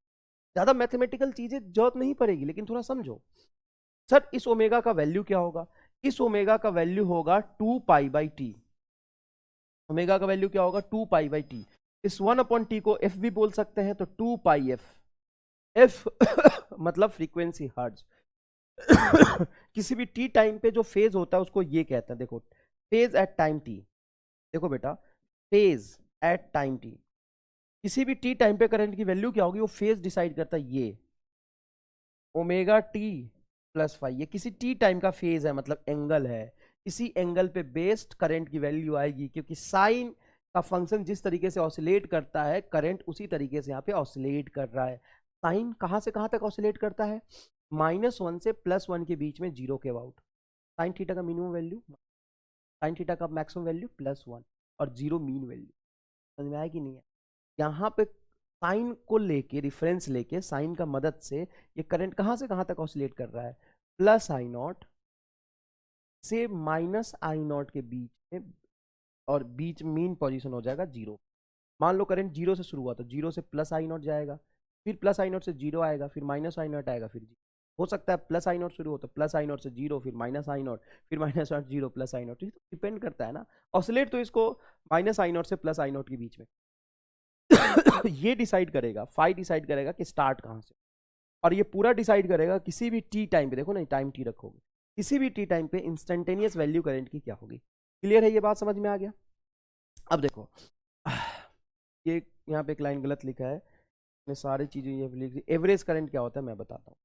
ज्यादा मैथमेटिकल चीजें जरूरत नहीं पड़ेगी, लेकिन थोड़ा समझो। सर इस ओमेगा का वैल्यू क्या होगा? इस ओमेगा का वैल्यू होगा 2 पाई बाई टी। ओमेगा का वैल्यू क्या होगा? 2 पाई बाई टी। इस 1 अपॉन टी को एफ भी बोल सकते हैं, तो 2 पाई एफ। एफ मतलब फ्रीक्वेंसी हर्ट्ज। किसी भी टी टाइम पे जो फेज होता है उसको ये कहते हैं, देखो फेज एट टाइम टी। देखो बेटा, फेज एट टाइम टी, किसी भी टी टाइम पे करंट की वैल्यू क्या होगी वो फेज डिसाइड करता है। ये ओमेगा टी प्लस फाइव, ये किसी टी टाइम का फेज है, मतलब एंगल है। इसी एंगल पे बेस्ड करंट की वैल्यू आएगी, क्योंकि साइन का फंक्शन जिस तरीके से ऑसिलेट करता है, करंट उसी तरीके से यहाँ पे ऑसिलेट कर रहा है। साइन कहाँ से कहाँ तक ऑसिलेट करता है? -1 से +1 के बीच में, 0 के अबाउट। साइन थीटा का मिनिमम वैल्यू, साइन थीटा का मैक्सिमम वैल्यू +1 और 0 मीन वैल्यू। समझ में आया कि नहीं है? यहाँ पे साइन को लेके, रिफरेंस लेके, साइन का मदद से ये करंट कहाँ से कहाँ तक ऑसिलेट कर रहा है? +I0 से -I0 के बीच में, और बीच मीन पोजीशन हो जाएगा 0। मान लो करंट 0 से शुरू हुआ तो 0 से +I0 जाएगा, फिर +I0 से 0 आएगा, फिर -I0 आएगा, फिर 0। हो सकता है +I0 शुरू हो तो +I0 से 0, फिर -I0, फिर -0, 0 +I0, तो डिपेंड करता है ना। ऑसिलेट तो इसको -I0 से +I0 के बीच में ये डिसाइड करेगा, फाई डिसाइड करेगा कि स्टार्ट कहाँ से, और ये पूरा डिसाइड करेगा किसी भी टी टाइम पे, देखो ना टाइम टी रखोगे, किसी भी टी टाइम पे इंस्टेंटेनियस वैल्यू करंट की क्या होगी। क्लियर है? ये बात समझ में आ गया? अब देखो ये यहाँ पे एक लाइन गलत लिखा है, मैं सारी चीजें ये लिख दी। एवरेज करंट क्या होता है मैं बताता हूँ।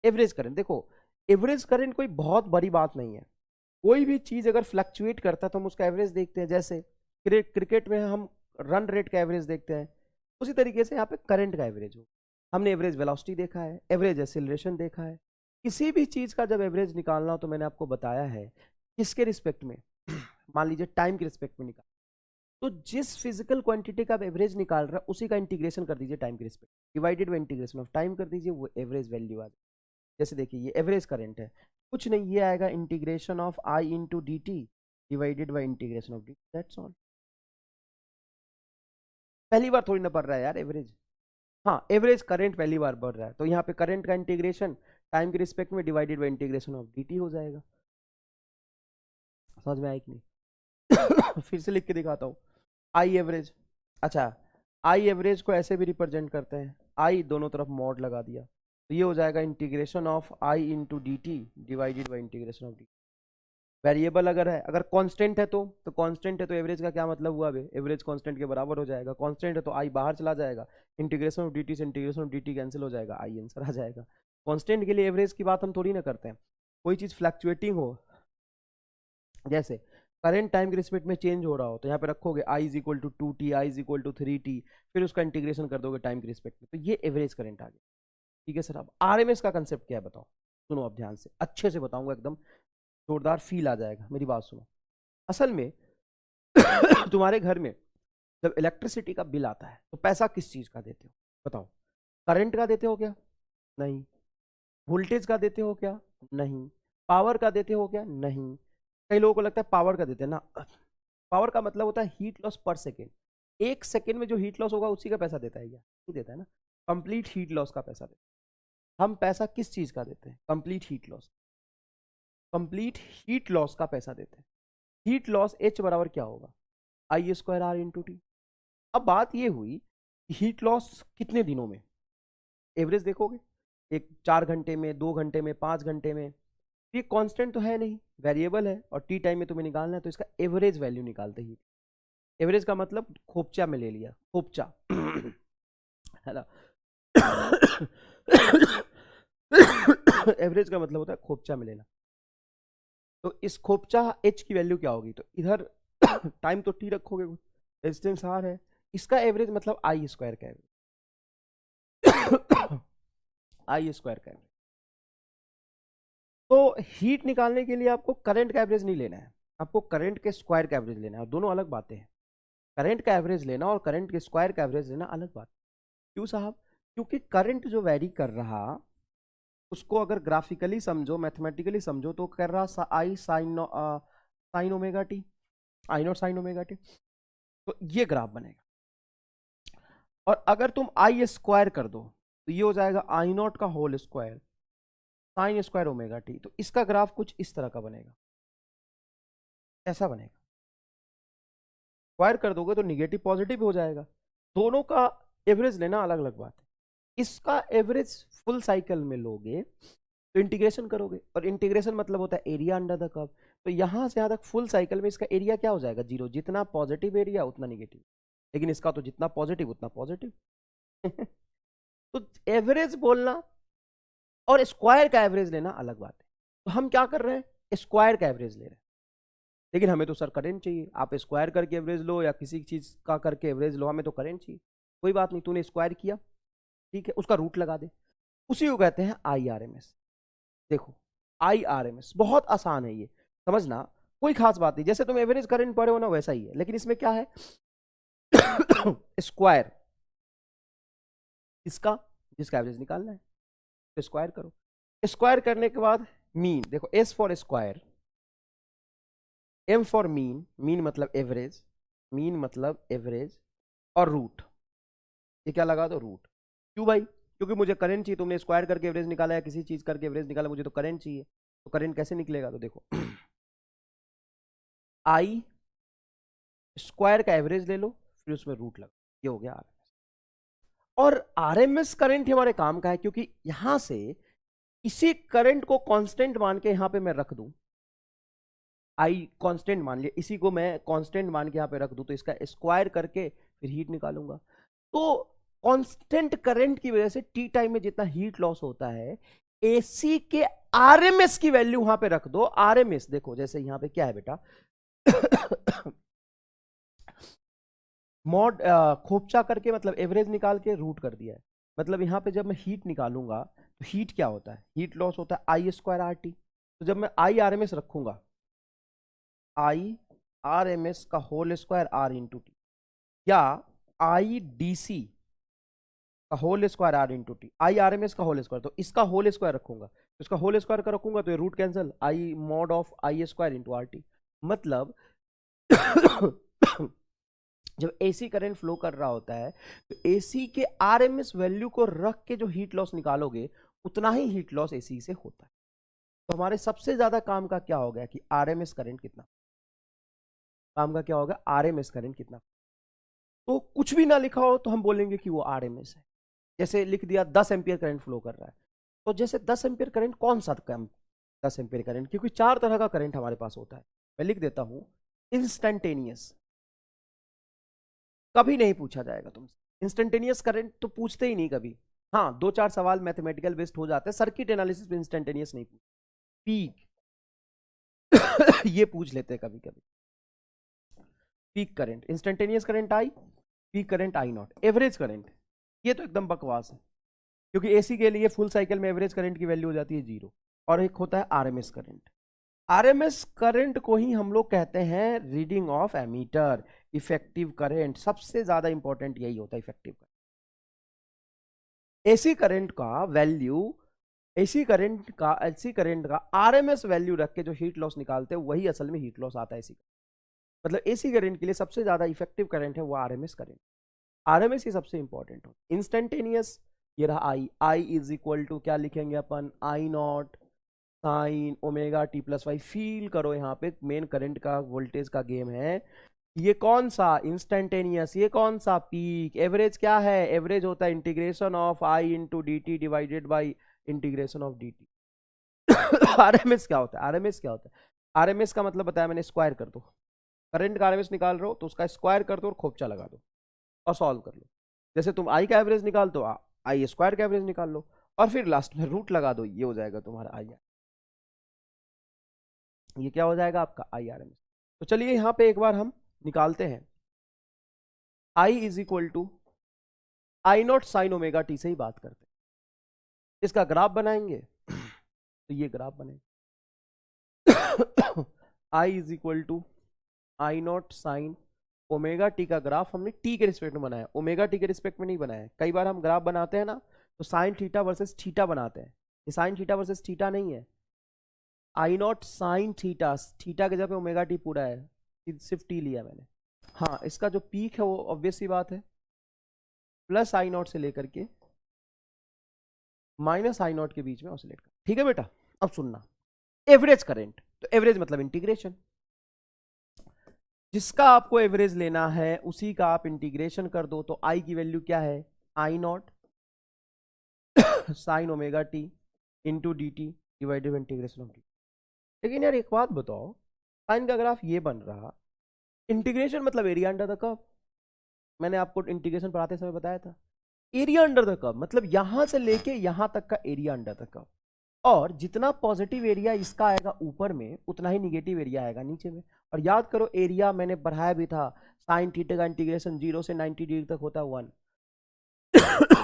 एवरेज करंट, देखो एवरेज करंट कोई बहुत बड़ी बात नहीं है। कोई भी चीज अगर फ्लक्चुएट करता है तो हम उसका एवरेज देखते हैं। जैसे क्रिकेट में हम रन रेट का एवरेज देखते हैं, उसी तरीके से यहाँ पे करंट का एवरेज हो। हमने एवरेज वेलोसिटी देखा है, एवरेज एक्सीलरेशन देखा है। किसी भी चीज का जब एवरेज निकालना हो तो मैंने आपको बताया है किसके रिस्पेक्ट में मान लीजिए टाइम के रिस्पेक्ट में निकाल, तो जिस फिजिकल क्वांटिटी का आप एवरेज निकाल रहे हैं उसी का इंटीग्रेशन कर दीजिए टाइम के respect, divided by integration of time कर दीजिए, वो एवरेज वैल्यू आ जाए। जैसे देखिए ये एवरेज करंट है, कुछ नहीं, ये आएगा integration of I into d t divided by integration of D T, that's all. पहली बार थोड़ी ना बढ़ रहा है यार एवरेज। हाँ, एवरेज करंट पहली बार बढ़ रहा है, तो यहाँ पे करंट का इंटीग्रेशन टाइम के रिस्पेक्ट में divided by integration of D T हो जाएगा। समझ में आया कि नहीं? फिर से लिख के दिखाता हूँ। आई एवरेज, अच्छा आई एवरेज को ऐसे भी रिप्रेजेंट करते हैं, आई दोनों तरफ मॉड लगा दिया, तो ये हो जाएगा integration of I into d t divided by integration of D. Variable अगर है, अगर कांस्टेंट है तो कांस्टेंट है तो एवरेज का क्या मतलब हुआ? एवरेज कांस्टेंट के बराबर हो जाएगा। कांस्टेंट है तो आई बाहर चला जाएगा, इंटीग्रेशन ऑफ डी टी से integration of D T cancel हो जाएगा, आई आंसर आ जाएगा। कांस्टेंट के लिए एवरेज की बात हम थोड़ी ना करते हैं। कोई चीज फ्लक्चुएटिंग हो, जैसे करंट टाइम के रिस्पेक्ट में चेंज हो रहा हो, तो यहाँ पे रखोगे i is equal to 2t, i is equal to 3t, फिर उसका इंटीग्रेशन कर दोगे टाइम के रिस्पेक्ट में, तो ये एवरेज करंट आ गया। ठीक है सर, अब आरएमएस का कंसेप्ट क्या है बताओ? सुनो अब ध्यान से, अच्छे से बताऊंगा, एकदम जोरदार फील आ जाएगा, मेरी बात सुनो। असल में तुम्हारे घर में जब इलेक्ट्रिसिटी का बिल आता है तो पैसा किस चीज का देते हो बताओ? करंट का देते हो क्या? नहीं। वोल्टेज का देते हो क्या? नहीं। पावर का देते हो क्या? नहीं। कई लोगों को लगता है पावर का देते हैं ना, पावर का मतलब होता है हीट लॉस पर सेकेंड। 1 सेकेंड में जो हीट लॉस होगा उसी का पैसा देता है क्या? नहीं देता है ना, कंप्लीट हीट लॉस का पैसा देता है। हम पैसा किस चीज का देते हैं? Complete heat loss, complete heat loss का पैसा देते हैं। हीट लॉस H बराबर क्या होगा? I² R into T. अब बात ये हुई हीट लॉस कितने दिनों में, एवरेज देखोगे, एक 4 घंटे में, 2 घंटे में, 5 घंटे में, ये कांस्टेंट तो है नहीं, वेरिएबल है, और टी टाइम में तुम्हें निकालना है, तो इसका एवरेज वैल्यू निकालते ही। एवरेज का मतलब खोपचा में ले लिया, खोपचा है ना। एवरेज का मतलब होता है खोपचा में लेना। तो इस खोपचा एच की वैल्यू क्या होगी? तो इधर टाइम तो टी रखोगे, रेजिस्टेंस आर है, इसका एवरेज मतलब आई स्क्वायर का एवरेज, आई स्क्वायर का एवरेज। तो हीट निकालने के लिए आपको करंट का एवरेज नहीं लेना है, आपको करंट के स्क्वायर का एवरेज लेना है, और दोनों अलग बातें हैं। करंट का एवरेज लेना और करंट के स्क्वायर का एवरेज लेना अलग बात। क्यों साहब? क्योंकि करंट जो वैरी कर रहा उसको अगर ग्राफिकली समझो, मैथमेटिकली समझो, तो कर रहा I sine omega T, I naught sine omega T, तो ये ग्राफ बनेगा। और अगर तुम आई स्क्वायर कर दो तो ये हो जाएगा आई नॉट का whole square sine square omega T, तो इसका ग्राफ कुछ इस तरह का बनेगा, ऐसा बनेगा। स्क्वायर कर दोगे तो निगेटिव पॉजिटिव हो जाएगा। दोनों का एवरेज लेना अलग अलग बात है। इसका एवरेज फुल साइकिल में लोगे तो इंटीग्रेशन करोगे, और इंटीग्रेशन मतलब होता है एरिया अंडर द कर्व, तो यहां से यहां तक फुल साइकिल में इसका एरिया क्या हो जाएगा? 0। जितना पॉजिटिव एरिया उतना निगेटिव, लेकिन इसका तो जितना पॉजिटिव उतना पॉजिटिव। तो एवरेज बोलना और स्क्वायर का एवरेज लेना अलग बात है। तो हम क्या कर रहे हैं? स्क्वायर का एवरेज ले रहे हैं। लेकिन हमें तो सर करंट चाहिए, आप स्क्वायर करके एवरेज लो या किसी चीज़ का करके एवरेज लो, हमें तो करंट चाहिए। कोई बात नहीं, तूने स्क्वायर किया, ठीक है, उसका रूट लगा दे, उसी को कहते हैं IRMS। देखो IRMS बहुत आसान है ये समझना, कोई खास बात नहीं, जैसे तुम एवरेज करंट पढ़े हो ना वैसा ही है, लेकिन इसमें क्या है स्क्वायर इसका, जिसका एवरेज निकालना है तो स्क्वायर करो, स्क्वायर करने के बाद मीन, देखो S for square, M for mean, mean मतलब एवरेज, मीन मतलब एवरेज, और रूट, ये क्या लगा दो रूट। क्यों भाई? क्योंकि मुझे करंट चाहिए, तुमने स्क्वायर करके एवरेज निकाला या किसी चीज करके एवरेज निकाला, मुझे तो करंट चाहिए, तो करंट कैसे निकलेगा? तो देखो आई स्क्वायर का एवरेज ले लो, फिर उसमें रूट लगा, ये हो गया आरएमएस। और आरएमएस करंट हमारे काम का है, क्योंकि यहां से इसी करंट को कांस्टेंट मान के यहां पे मैं रख दूं, आई कांस्टेंट मान लिया, इसी को मैं कांस्टेंट मान के यहां पे रख दूं, तो इसका स्क्वायर करके फिर हीट निकालूंगा। तो कांस्टेंट करंट की वजह से टी टाइम में जितना हीट लॉस होता है, एसी के आरएमएस की वैल्यू वहां पे रख दो। आरएमएस देखो, जैसे यहां पे क्या है बेटा मॉड खोपचा करके मतलब एवरेज निकाल के रूट कर दिया है, मतलब यहां पे जब मैं हीट निकालूंगा तो हीट क्या होता है? हीट लॉस होता है आई स्क्वायर आर टी। तो जब मैं आई आर एम एस रखूंगा, आई आर एम एस का whole square R into t, या आई डी सी का whole square R into t, I R M S का होल स्क्वायर, तो इसका होल स्क्वायर रखूंगा, तो इसका होल स्क्वायर का रखूंगा तो ये root cancel, I mod of I square into R t. मतलब जब एसी करंट फ्लो कर रहा होता है तो एसी के आरएमएस वैल्यू को रख के जो हीट लॉस निकालोगे उतना ही हीट लॉस एसी से होता है। तो हमारे सबसे ज्यादा काम का क्या हो गया कि आरएमएस करंट कितना, काम का क्या होगा? आरएमएस करंट कितना। तो कुछ भी ना लिखा हो तो हम बोलेंगे कि वो आरएमएस है। जैसे लिख दिया 10 एम्पियर करंट फ्लो कर रहा है, तो जैसे 10 एम्पियर करंट कौन सा कम, 10 एम्पियर करंट, क्योंकि 4 तरह का करंट हमारे पास होता है। मैं लिख देता हूं इंस्टेंटेनियस, कभी नहीं पूछा जाएगा तुमसे इंस्टेंटेनियस करंट, तो पूछते ही नहीं कभी। हाँ, 2-4 सवाल मैथमेटिकल बेस्ड हो जाते हैं, सर्किट एनालिसिस में इंस्टेंटेनियस नहीं पूछ। पीक ये पूछ लेते हैं कभी कभी, peak current, instantaneous current I, peak current I not, average current, ये तो एकदम बकवास है, क्योंकि एसी के लिए फुल साइकिल में एवरेज करंट की वैल्यू हो जाती है 0। और एक होता है आरएमएस करंट, आरएमएस करंट को ही हम लोग कहते हैं reading of ammeter, effective current, सबसे ज्यादा इंपॉर्टेंट यही होता है इफेक्टिव करंट। एसी करंट का वैल्यू, एसी करंट का आरएमएस वैल्यू रख के जो हीट लॉस निकालते हैं वही असल में हीट लॉस आता है एसी, मतलब एसी करंट के लिए सबसे ज्यादा इफेक्टिव करंट है वो आरएमएस करंट। आरएमएस ही सबसे इंपॉर्टेंट हो। इंस्टेंटेनियस ये रहा I, I is equal to क्या लिखेंगे अपन, I naught sine omega T plus Y. Feel करो यहाँ पे मेन करंट का वोल्टेज का गेम है। ये कौन सा इंस्टेंटेनियस, ये कौन सा पीक। एवरेज क्या है? एवरेज होता है integration of I into d t divided by integration of D T. RMS क्या होता है? आरएमएस क्या होता है? आरएमएस का मतलब बताया मैंने, स्क्वायर कर दो, करंट का आरएमएस निकाल रहे हो तो उसका स्क्वायर कर दो और खोपचा लगा दो और सॉल्व कर लो। जैसे तुम आई का एवरेज निकाल दो, आई स्क्वायर का एवरेज निकाल लो और फिर लास्ट में रूट लगा दो, ये हो जाएगा तुम्हारा आई आर, ये क्या हो जाएगा आपका आई आर एम एस। तो चलिए यहां पे एक बार हम निकालते हैं, I is equal to I naught sine omega T से ही बात करते हैं, इसका ग्राफ बनाएंगे तो ये ग्राफ बनेगा I is equal to I naught sine omega T का ग्राफ हमने टी के रिस्पेक्ट में बनाया, ओमेगा टी के रिस्पेक्ट में नहीं बनाया। कई बार हम ग्राफ बनाते हैं ना तो साइन थीटा वर्सेस थीटा बनाते हैं, ये साइन थीटा वर्सेस थीटा नहीं है, I naught sine theta, theta के जगह पे ओमेगा टी पूरा है, सिर्फ टी लिया मैंने। हाँ, इसका जो पीक है वो ऑब्वियस सी बात है प्लस आई नॉट से लेकर के माइनस आई नॉट के बीच में ऑसिलेट कर, ठीक है बेटा। अब सुनना, एवरेज करंट, तो एवरेज मतलब इंटीग्रेशन, जिसका आपको एवरेज लेना है उसी का आप इंटीग्रेशन कर दो, तो आई की वैल्यू क्या है? I naught sine omega t into d t divided by integration of d. लेकिन यार एक बात बताओ, साइन का ग्राफ ये बन रहा, इंटीग्रेशन मतलब एरिया अंडर द कर्व, मैंने आपको इंटीग्रेशन पढ़ाते समय बताया था, एरिया अंडर द कर्व मतलब यहां से लेके यहां तक का एरिया अंडर द कर्व, और जितना पॉजिटिव एरिया इसका आएगा ऊपर में उतना ही निगेटिव एरिया आएगा नीचे में। और याद करो एरिया मैंने बढ़ाया भी था, साइन थीटा का इंटीग्रेशन 0 से 90 डिग्री तक होता है 1,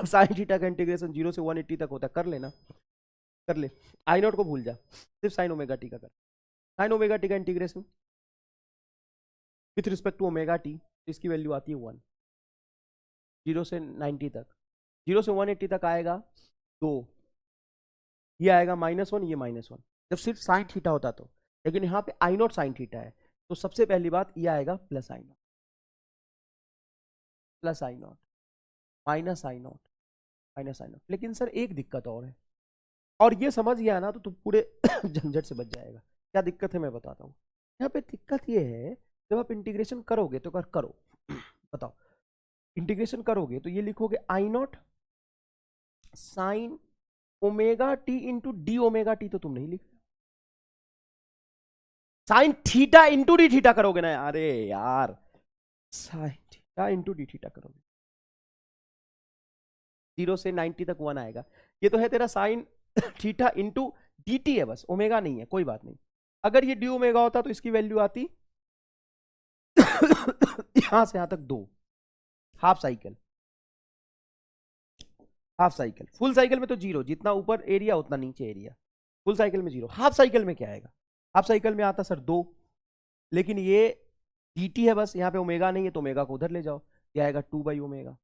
साइन थीटा का इंटीग्रेशन 0 से 180 तक होता है, कर लेना, कर ले, आई नॉट को भूल जा, सिर्फ साइन ओमेगा टी का कर। साइन ओमेगा टी का integration with respect to omega t, इसकी वैल्यू आती है 1, 0 से 90 तक, 0 से 180 तक आएगा 2, ये आएगा -1, ये -1, जब सिर्फ साइन थीटा होता तो। लेकिन यहाँ पे आई नॉट साइन थीटा है, तो सबसे पहली बात ये आएगा plus I not, plus I not, minus I not, minus I not. लेकिन सर एक दिक्कत और है, और ये समझ गया ना तो तू पूरे झंझट से बच जाएगा। क्या दिक्कत है मैं बताता हूँ। यहाँ पे दिक्कत ये है, जब आप इंटीग्रेशन करोगे तो करो बताओ, इंटीग्रेशन करोगे तो ये लिखोगे I naught sine omega t into d omega T, तो तुम नहीं लिख, sine theta into d theta करोगे ना, अरे यार sine theta into d theta करोगे, 0 से 90 तक 1 आएगा। ये तो है तेरा sign theta into d T है, बस ओमेगा नहीं है, कोई बात नहीं। अगर ये डी ओमेगा होता तो इसकी वैल्यू आती यहां से यहां तक 2, half cycle, half cycle. Full cycle में तो 0, जितना ऊपर एरिया उतना नीचे एरिया, फुल साइकिल में 0। हाफ साइकिल में क्या आएगा, हाफ साइकिल में आता सर 2, लेकिन ये dt है बस, यहाँ पे ओमेगा नहीं है तो ओमेगा को उधर ले जाओ, ये आएगा 2/ओमेगा।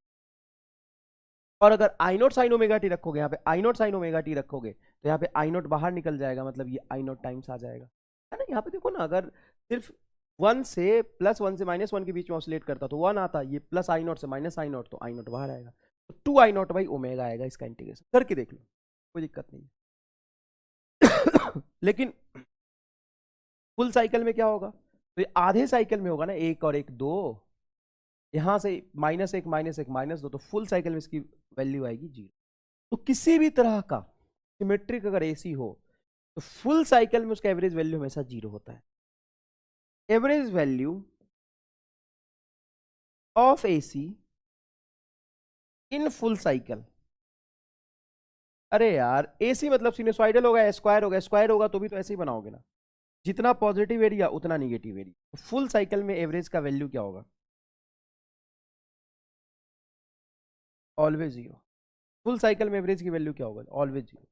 और अगर आई नॉट साइन ओमेगा टी रखोगे, यहाँ पे आई नॉट साइन ओमेगा टी रखोगे तो यहाँ पे आई नॉट बाहर निकल जाएगा, मतलब ये आई नॉट टाइम्स आ जाएगा, है ना। यहाँ पे देखो ना, अगर सिर्फ 1 से +1 से -1 के बीच में ऑसिलेट करता तो 1 आता, ये प्लस आई नॉट से माइनस आई नॉट तो आई नॉट बाहर आएगा, तो 2i0/ओमेगा आएगा इसका इंटीग्रेशन। करके देख लो, कोई दिक्कत नहीं। लेकिन फुल साइकिल में क्या होगा, तो ये आधे साइकिल में होगा ना, 1 और 1 2, यहां से -1 -1 -2, तो फुल साइकिल में इसकी वैल्यू आएगी 0। तो किसी भी तरह का सिमेट्रिक अगर एसी हो तो फुल साइकिल में उसका एवरेज वैल्यू हमेशा 0 होता है। Average value of AC in full cycle, अरे यार एसी मतलब सिनुसॉइडल होगा, स्क्वायर होगा तो भी तो ऐसे ही बनाओगे ना, जितना पॉजिटिव एरिया उतना निगेटिव एरिया। तो फुल साइकिल में एवरेज का वैल्यू क्या होगा, ऑलवेज 0। फुल साइकिल में एवरेज की वैल्यू क्या होगा, always 0।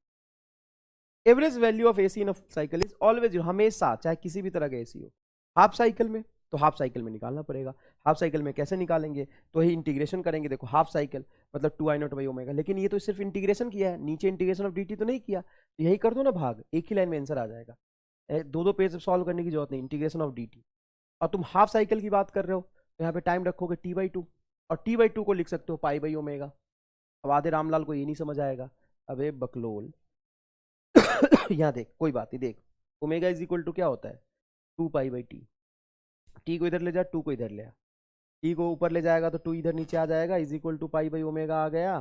Average value of AC in a full cycle is always 0, हमेशा, चाहे किसी भी तरह का एसी हो। हाफ साइकिल में तो हाफ साइकिल में निकालना पड़ेगा। हाफ साइकिल में कैसे निकालेंगे, तो ही इंटीग्रेशन करेंगे। देखो हाफ साइकिल मतलब 2i0/ओमेगा, लेकिन ये तो सिर्फ इंटीग्रेशन किया है, नीचे इंटीग्रेशन ऑफ dt तो नहीं किया, यही कर दो ना भाग, एक ही लाइन में आंसर आ जाएगा, दो पेज सॉल्व करने की जरूरत नहीं, इंटीग्रेशन ऑफ dt। और तुम हाफ साइकिल की बात कर रहे हो तो यहाँ पे टाइम रखोगे t/2, और t/2 को लिख सकते हो π/ओमेगा। अब आधे रामलाल को ये नहीं समझ आएगा, अबे बकलोल यहाँ देख, कोई बात नहीं, देख ओमेगा इज इक्वल टू क्या होता है, 2π/t, टी को इधर ले जा, 2 को इधर ले आ, टी को ऊपर ले जाएगा तो 2 इधर नीचे आ जाएगा, इज इक्वल टू π/ओमेगा आ गया।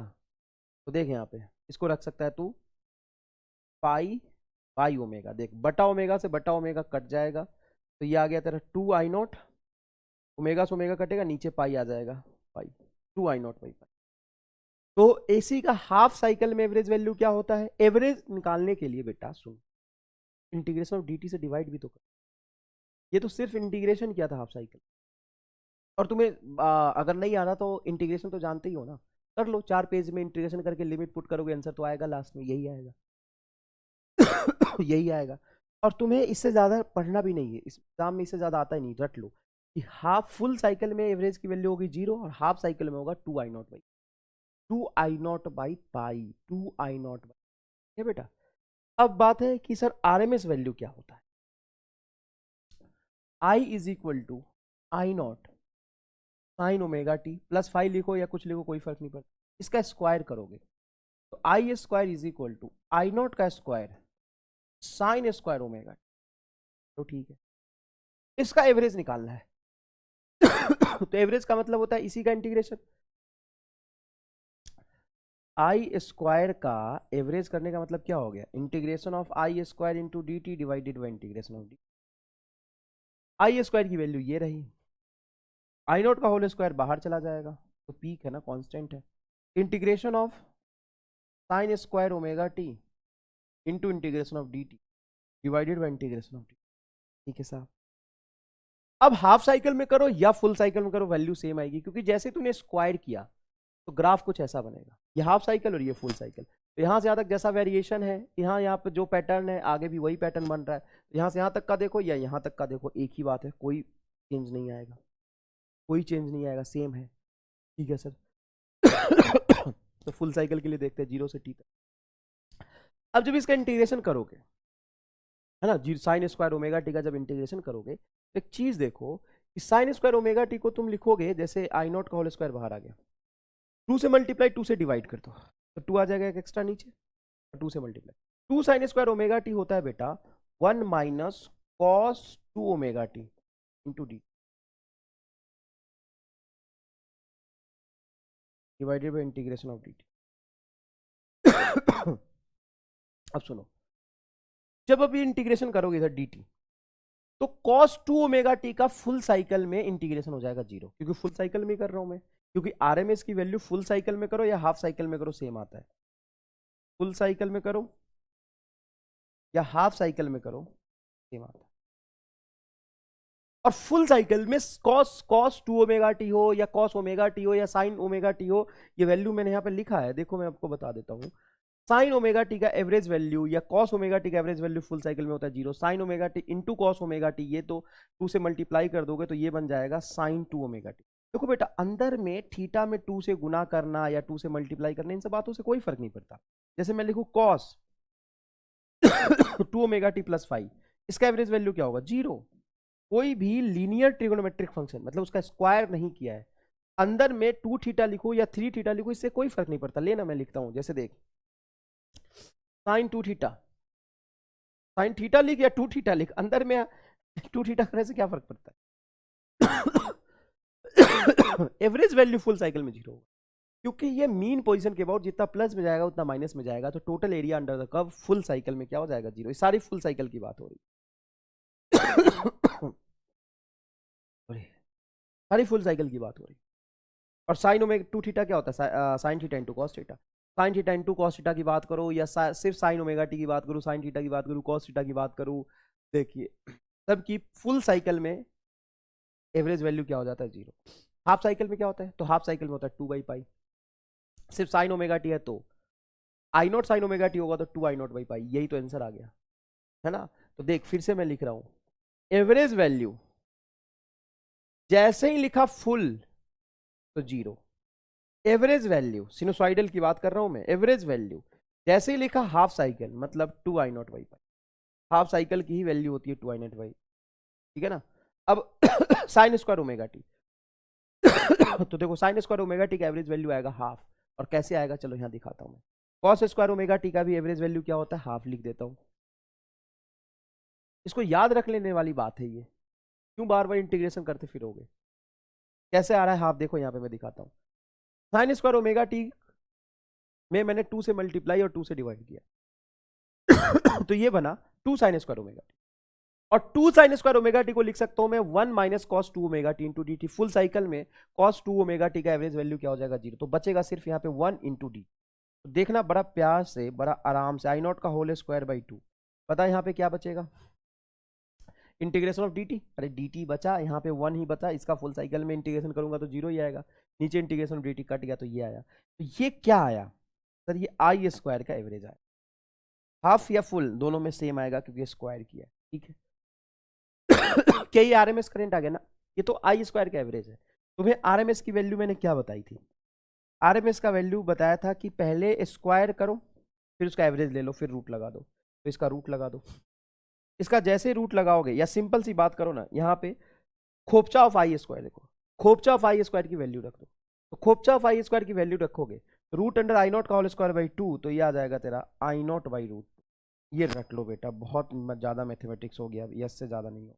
तो देख यहाँ पे इसको रख सकता है तू π/ओमेगा, देख बटा ओमेगा से बटा ओमेगा कट जाएगा, तो ये आ गया तेरा 2i0, ओमेगा से ओमेगा कटेगा, नीचे पाई आ जाएगा, पाई 2i0/π। तो एसी का हाफ साइकिल में एवरेज वैल्यू क्या होता है, एवरेज निकालने के लिए बेटा सुन, इंटीग्रेशन ऑफ dt से डिवाइड भी तो कर, ये तो सिर्फ इंटीग्रेशन किया था हाफ साइकिल। और तुम्हें अगर नहीं आ रहा तो इंटीग्रेशन तो जानते ही हो ना, कर लो, 4 पेज में इंटीग्रेशन करके लिमिट पुट करोगे, आंसर तो आएगा लास्ट में, यही आएगा यही आएगा। और तुम्हें इससे ज्यादा पढ़ना भी नहीं है, इस एग्जाम में इससे ज्यादा आता ही नहीं, रट लो कि हाफ फुल साइकिल में एवरेज की वैल्यू होगी 0 और हाफ साइकिल में होगा 2i0/पाई, 2i0 है बेटा। अब बात है कि सर आरएमएस वैल्यू क्या होता है, I is equal to i0 sine omega T plus 5 लिखो या कुछ लिखो, कोई फर्क नहीं पड़ता, इसका स्क्वायर करोगे तो i² is equal to i0 का स्क्वायर साइन स्क्वायर ओमेगा, तो ठीक है, इसका एवरेज निकालना है तो एवरेज का मतलब होता है इसी का इंटीग्रेशन, i² का एवरेज करने का मतलब क्या हो गया, integration of i² into dt divided by integration of dt। i² की वैल्यू ये रही, i0 का होल स्क्वायर बाहर चला जाएगा तो पीक है ना, कांस्टेंट है, integration of sine square omega t into integration of D t divided by integration of D. ठीक है साहब। अब हाफ साइकिल में करो या फुल साइकिल में करो वैल्यू सेम आएगी, क्योंकि जैसे तूने स्क्वायर किया तो ग्राफ कुछ ऐसा बनेगा, ये हाफ साइकिल और ये फुल साइकिल। तो यहाँ से यहाँ तक जैसा वेरिएशन है, यहाँ पे जो पैटर्न है आगे भी वही पैटर्न बन रहा है। यहाँ से यहाँ तक का देखो या यहाँ तक का देखो, एक ही बात है, कोई चेंज नहीं आएगा, कोई चेंज नहीं आएगा, सेम है। ठीक है सर। तो फुल साइकिल के लिए देखते हैं 0 से t तक। अब जब इसका इंटीग्रेशन करोगे, है ना, जी साइन स्क्वायर ओमेगा टी का जब इंटीग्रेशन करोगे, तो एक चीज देखो कि साइन स्क्वायर ओमेगा टी को तुम लिखोगे जैसे आई नॉट का होल स्क्वायर बाहर आ गया, 2 से मल्टीप्लाई 2 से डिवाइड कर दो तो 2 आ जाएगा एक एक्स्ट्रा नीचे, 2 से multiply 2 sign square omega T होता है बेटा 1 minus cos 2 omega t into D divided by integration of D T. अब सुनो, जब अभी इंटीग्रेशन करोगे इधर डी टी, तो cos 2 ओमेगा टी का फुल साइकिल में इंटीग्रेशन हो जाएगा 0, क्योंकि फुल साइकिल में कर रहा हूं मैं, क्योंकि आरएमएस की वैल्यू फुल साइकिल में करो या हाफ साइकिल में करो सेम आता है। फुल साइकिल में करो या हाफ साइकिल में करो सेम आता है। और फुल साइकिल में cos 2 ओमेगा टी हो या cos ओमेगा टी हो या sin ओमेगा टी हो, ये वैल्यू मैंने यहाँ पे लिखा है, देखो मैं आपको बता देता हूँ। साइन ओमेगा टी का एवरेज वैल्यू या कॉस ओमेगा टी का एवरेज वैल्यू फुल साइकिल में होता है 0। Sign omega t into cos omega T, ये तो 2 से मल्टीप्लाई कर दोगे तो ये बन जाएगा साइन 2 ओमेगा टी। देखो बेटा, अंदर में थीटा में 2 से गुना करना या 2 से मल्टीप्लाई करना, इन सब बातों से कोई फर्क नहीं पड़ता। जैसे मैं लिखूं कॉस 2 ओमेगा टी प्लस 5, इसका एवरेज वैल्यू क्या होगा 0। कोई भी लीनियर ट्रिगोनोमेट्रिक फंक्शन, मतलब उसका स्क्वायर नहीं किया है, अंदर में 2 थीटा लिखो या 3 थीटा लिखो, इससे कोई फर्क नहीं पड़ता। लेना मैं लिखता हूं, जैसे देख साइन 2 थीटा, साइन थीटा लिख या 2 थीटा लिख, अंदर में 2 थीटा करने से क्या फर्क पड़ता है। एवरेज वैल्यू फुल साइकिल में 0 होगा, क्योंकि ये मीन पोजीशन के अबाउट जितना प्लस में जाएगा उतना माइनस में जाएगा, तो total area under the curve full cycle में क्या हो जाएगा 0। ये सारी फुल साइकिल की बात हो रही सारी फुल साइकिल की बात हो रही। और साइन ओमेगा 2 थीटा क्या होता है, sign theta into cos theta. Sign theta into cos theta की बात करो या सिर्फ साइन ओमेगा टी की बात करूँ, साइन थीटा की बात करूँ, कॉस थीटा की बात करूँ, देखिए सबकी फुल साइकिल में एवरेज वैल्यू क्या हो जाता है 0। हाफ साइकिल में क्या होता है, तो हाफ साइकिल में होता है 2/पाई। सिर्फ साइन ओमेगा टी है तो I naught sine omega T होगा तो 2i0/पाई, यही तो आंसर आ गया, है ना। तो देख फिर से मैं लिख रहा हूं, एवरेज वैल्यू जैसे ही लिखा फुल तो 0। एवरेज वैल्यू सिनुसाइडल की बात कर रहा हूं मैं, एवरेज वैल्यू जैसे ही लिखा हाफ साइकिल मतलब 2i0/पाई, हाफ साइकिल की ही वैल्यू होती है 2i0/पाई, ठीक है ना। अब साइन स्क्वायर ओमेगा टी तो देखो साइन स्क्वायर ओमेगा टी का एवरेज वैल्यू आएगा हाफ, और कैसे आएगा चलो यहां दिखाता हूं मैं। कॉस स्क्वायर ओमेगा टी का भी एवरेज वैल्यू क्या होता है, हाफ लिख देता हूं। इसको याद रख लेने वाली बात है ये, क्यों बार बार इंटीग्रेशन करते फिरोगे। कैसे आ रहा है हाफ, देखो यहाँ पे मैं दिखाता हूँ। साइन स्क्वायर ओमेगा टी में मैंने 2 से मल्टीप्लाई और 2 से डिवाइड किया तो ये बना 2 साइन स्क्वायर ओमेगा टी, और 2 साइन स्क्वायर ओमेगा टी को लिख सकता हूं मैं 1 minus cos 2 omega t into d T. Full cycle में कॉस 2 ओमेगा टी का एवरेज वैल्यू क्या हो जाएगा 0, तो बचेगा सिर्फ यहाँ पे 1 इंटू डी। तो देखना बड़ा प्यार से, बड़ा आराम से, आई नॉट का होल स्क्वायर बाई 2, पता यहाँ पे क्या बचेगा, इंटीग्रेशन ऑफ dt। अरे dt बचा, यहाँ पे 1 ही बचा, इसका फुल साइकिल में इंटीग्रेशन करूंगा तो 0 ही आएगा, नीचे इंटीग्रेशन ऑफ dt कट गया तो ये आया। तो ये क्या आया सर, ये आई स्क्वायर का एवरेज आया। हाफ या फुल दोनों में सेम आएगा क्योंकि स्क्वायर किया, ठीक है। क्या ये आरएमएस करंट आ गया ना, ये तो आई स्क्वायर का एवरेज है। तुम्हें आरएमएस की वैल्यू मैंने क्या बताई थी, आरएमएस का वैल्यू बताया था कि पहले स्क्वायर करो फिर उसका एवरेज ले लो फिर रूट लगा दो, तो इसका रूट लगा दो। इसका जैसे रूट लगाओगे, या सिंपल सी बात करो ना, यहाँ पे खोपचा ऑफ आई स्क्वायर देखो, खोपचा ऑफ आई स्क्वायर की वैल्यू रख दो, तो खोपचा ऑफ आई स्क्वायर की वैल्यू रखोगे रूट अंडर आई नॉट का होल स्क्वायर बाई 2, तो ये आ जाएगा तेरा आई नॉट बाई रूट। ये रख लो बेटा, बहुत ज्यादा मैथमेटिक्स हो गया, यस से ज्यादा नहीं हो।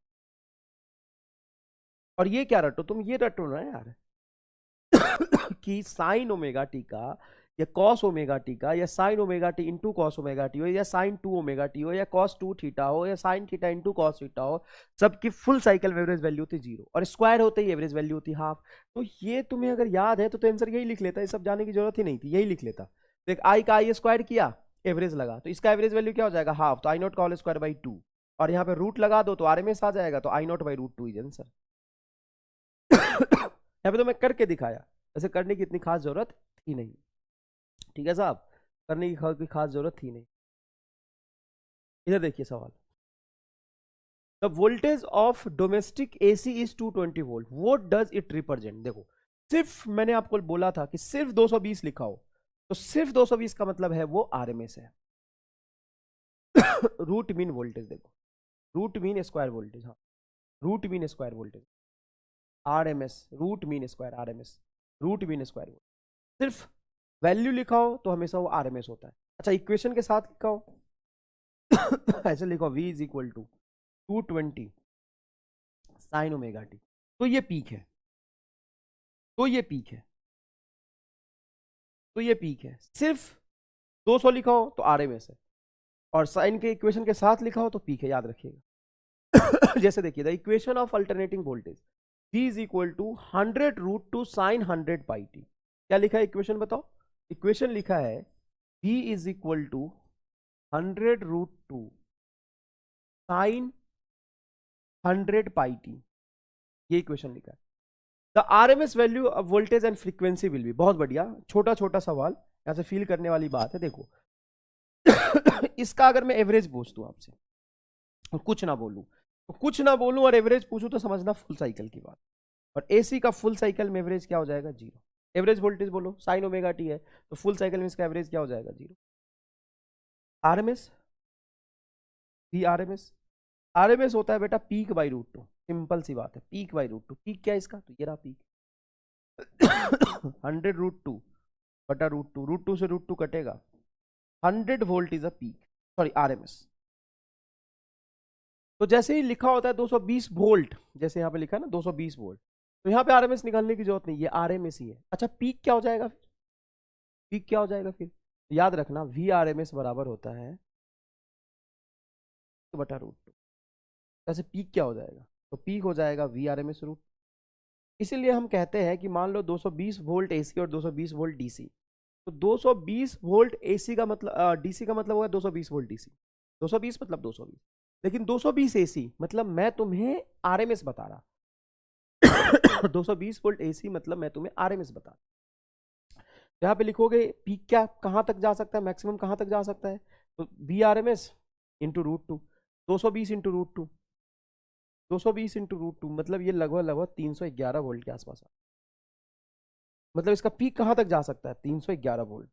और ये क्या रटो तुम, ये रटो ना यार कि साइन ओमेगा टी का या कॉस ओमेगा टी का या sign omega t into cos omega T हो या साइन 2 ओमेगा टी हो या कॉस 2 थीटा हो या sign theta into cos theta हो, सबकी फुल साइकिल में एवरेज वैल्यू होती 0, और स्क्वायर होते ही एवरेज वैल्यू होती हाफ। तो ये तुम्हें अगर याद है तो आंसर यही लिख लेता, ये सब जाने की जरूरत ही नहीं थी, यही लिख लेता। देख आई का आई स्क्वायर किया, एवरेज लगा तो इसका एवरेज वैल्यू क्या हो जाएगा हाफ, तो आई नॉट का होल स्क्वायर बाई 2, और यहाँ पे रूट लगा दो तो आरएमएस आ जाएगा, तो I naught by root 2 is answer. यहाँ पे तो मैं करके दिखाया, वैसे करने की इतनी खास जरूरत थी नहीं, ठीक है साहब, करने की खास जरूरत थी नहीं। इधर देखिए सवाल, the voltage of domestic AC is 220 volt, what does it represent. देखो सिर्फ मैंने आपको बोला था कि सिर्फ 220 लिखा हो, तो सिर्फ 220 का मतलब है वो आरएमएस है। रूट मीन वोल्टेज, देखो रूट मीन स्क्वायर वोल्टेज, हाँ root mean square voltage, RMS root mean square RMS, root mean square voltage. सिर्फ वैल्यू लिखा हो तो हमेशा वो आरएमएस होता है। अच्छा इक्वेशन के साथ लिखा हो ऐसे लिखो v is equal to 220 sine omega T, तो ये पीक है, तो ये पीक है, तो ये पीक है। सिर्फ 200 लिखा हो तो आरएमएस है, और साइन के इक्वेशन के साथ लिखा हो तो पीक है, याद रखिएगा। जैसे देखिए the equation of alternating voltage v is equal to 100 root two sine 100 pi t. क्या लिखा है इक्वेशन बताओ, इक्वेशन लिखा है v is equal to 100 root two sine 100 pi t, ये इक्वेशन लिखा है। The RMS value of voltage and frequency will be, बहुत बढ़िया, छोटा छोटा सवाल, यहां से फील करने वाली बात है। देखो इसका अगर मैं एवरेज पूछ दूं आपसे, कुछ ना बोलूं तो कुछ ना बोलूं और एवरेज पूछूं तो समझना फुल साइकिल की बात, और एसी का फुल साइकिल में एवरेज क्या हो जाएगा 0। एवरेज वोल्टेज बोलो साइन ओमेगा टी है, तो फुल साइकिल में इसका एवरेज क्या हो जाएगा 0। आरएमएस भी आरएमएस होता है बेटा पीक बाई रूट 2, सिंपल सी बात है, पीक बाई रूट 2। पीक क्या है इसका, तो ये रहा पीक 100 रूट 2 बटा रूट 2, रूट 2 से रूट 2 कटेगा, 100 volt is a peak, sorry RMS. तो जैसे ही लिखा होता है 220 वोल्ट, जैसे यहाँ पे लिखा है ना 220 वोल्ट, तो यहाँ पे आरएमएस निकालने की जरूरत नहीं, ये आरएमएस ही है। अच्छा पीक क्या हो जाएगा फिर, पीक क्या हो जाएगा फिर, याद रखना वी आरएमएस बराबर होता है बटा रूट 2। जैसे पीक क्या हो जाएगा, तो पीक हो जाएगा वी आरएमएस रूट। इसीलिए हम कहते हैं कि मान लो 220 वोल्ट एसी और 220 वोल्ट डीसी, तो 220 वोल्ट एसी का मतलब डीसी का मतलब होगा 220 वोल्ट डीसी, 220 मतलब 220, लेकिन 220 एसी मतलब मैं तुम्हें आरएमएस बता रहा 220 वोल्ट एसी मतलब मैं तुम्हें आरएमएस बता रहा। यहाँ पे लिखोगे पीक क्या कहां तक जा सकता है, मैक्सिमम कहां तक जा सकता है, तो V RMS into root 2, 220 into root 2, 220 into root 2 मतलब ये लगभग 311 वोल्ट के आसपास है। मतलब इसका पीक कहां तक जा सकता है 311 वोल्ट,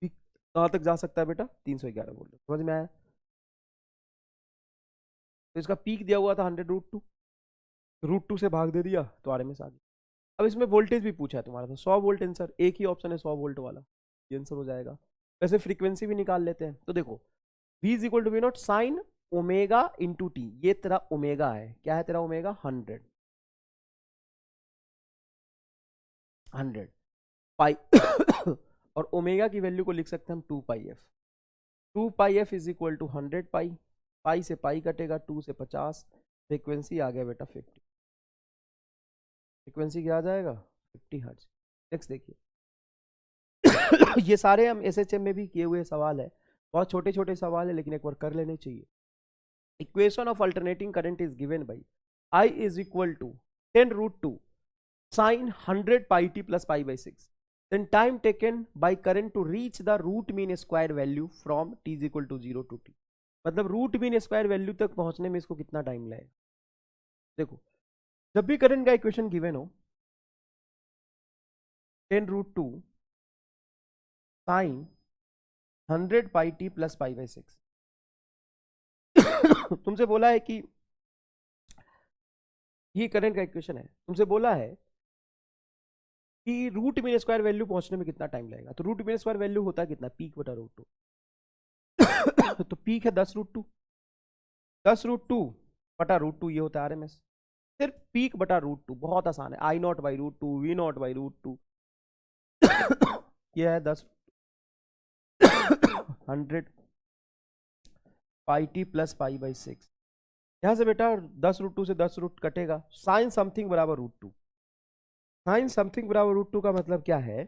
पीक कहां तक जा सकता है बेटा 311 वोल्ट, समझ में आया। तो इसका पीक दिया हुआ था 100 रूट 2 से भाग दे दिया तो आरएमएस आ गया। अब इसमें वोल्टेज भी पूछा है तुम्हारा, तो 100 वोल्ट आंसर, एक ही ऑप्शन है 100 वोल्ट वाला, ये आंसर हो जाएगा। वैसे फ्रीक्वेंसी भी निकाल लेते हैं, तो देखो v is equal to V naught sine omega into t, ये तेरा ओमेगा है, क्या है तेरा ओमेगा 100 पाई और ओमेगा की वैल्यू को लिख सकते हैं हम 2 pi f, 2 pi f is equal to 100 pi, pi से पाई कटेगा 2 से 50, फ्रीक्वेंसी आ गया बेटा 50, फ्रीक्वेंसी क्या आ जाएगा 50 हर्ट्ज। नेक्स्ट देखिए ये सारे हम एसएचएम में भी किए हुए सवाल है, बहुत छोटे छोटे सवाल है लेकिन एक बार कर लेने चाहिए। Equation of alternating current is given by I is equal to 10 root 2 sine 100 pi t plus pi by 6, then time taken by current to reach the root mean square value from t is equal to 0 to t, मतलब root mean square value तक पहुंचने में इसको कितना time लगेगा। देखो जब भी करंट का इक्वेशन गिवन हो 10 root 2 sine 100 pi t plus pi by 6, तुमसे बोला है कि ये करंट का इक्वेशन है, तुमसे बोला है कि रूट मीन स्क्वायर वैल्यू पहुंचने में कितना टाइम लगेगा, तो रूट मीन स्क्वायर वैल्यू होता है कितना पीक बटा रूट 2 तो पीक है 10 रूट 2, 10 रूट 2 बटा रूट 2 ये होता है आरएमएस, सिर्फ पीक बटा रूट 2, बहुत आसान है, I naught by root 2 V naught by root 2 ये है 10 100 pi t plus pi by 6, यहां से बेटा 10 रूट 2 से 10 रूट कटेगा, साइन समथिंग बराबर रूट 2, साइन समथिंग बराबर रूट 2 का मतलब क्या है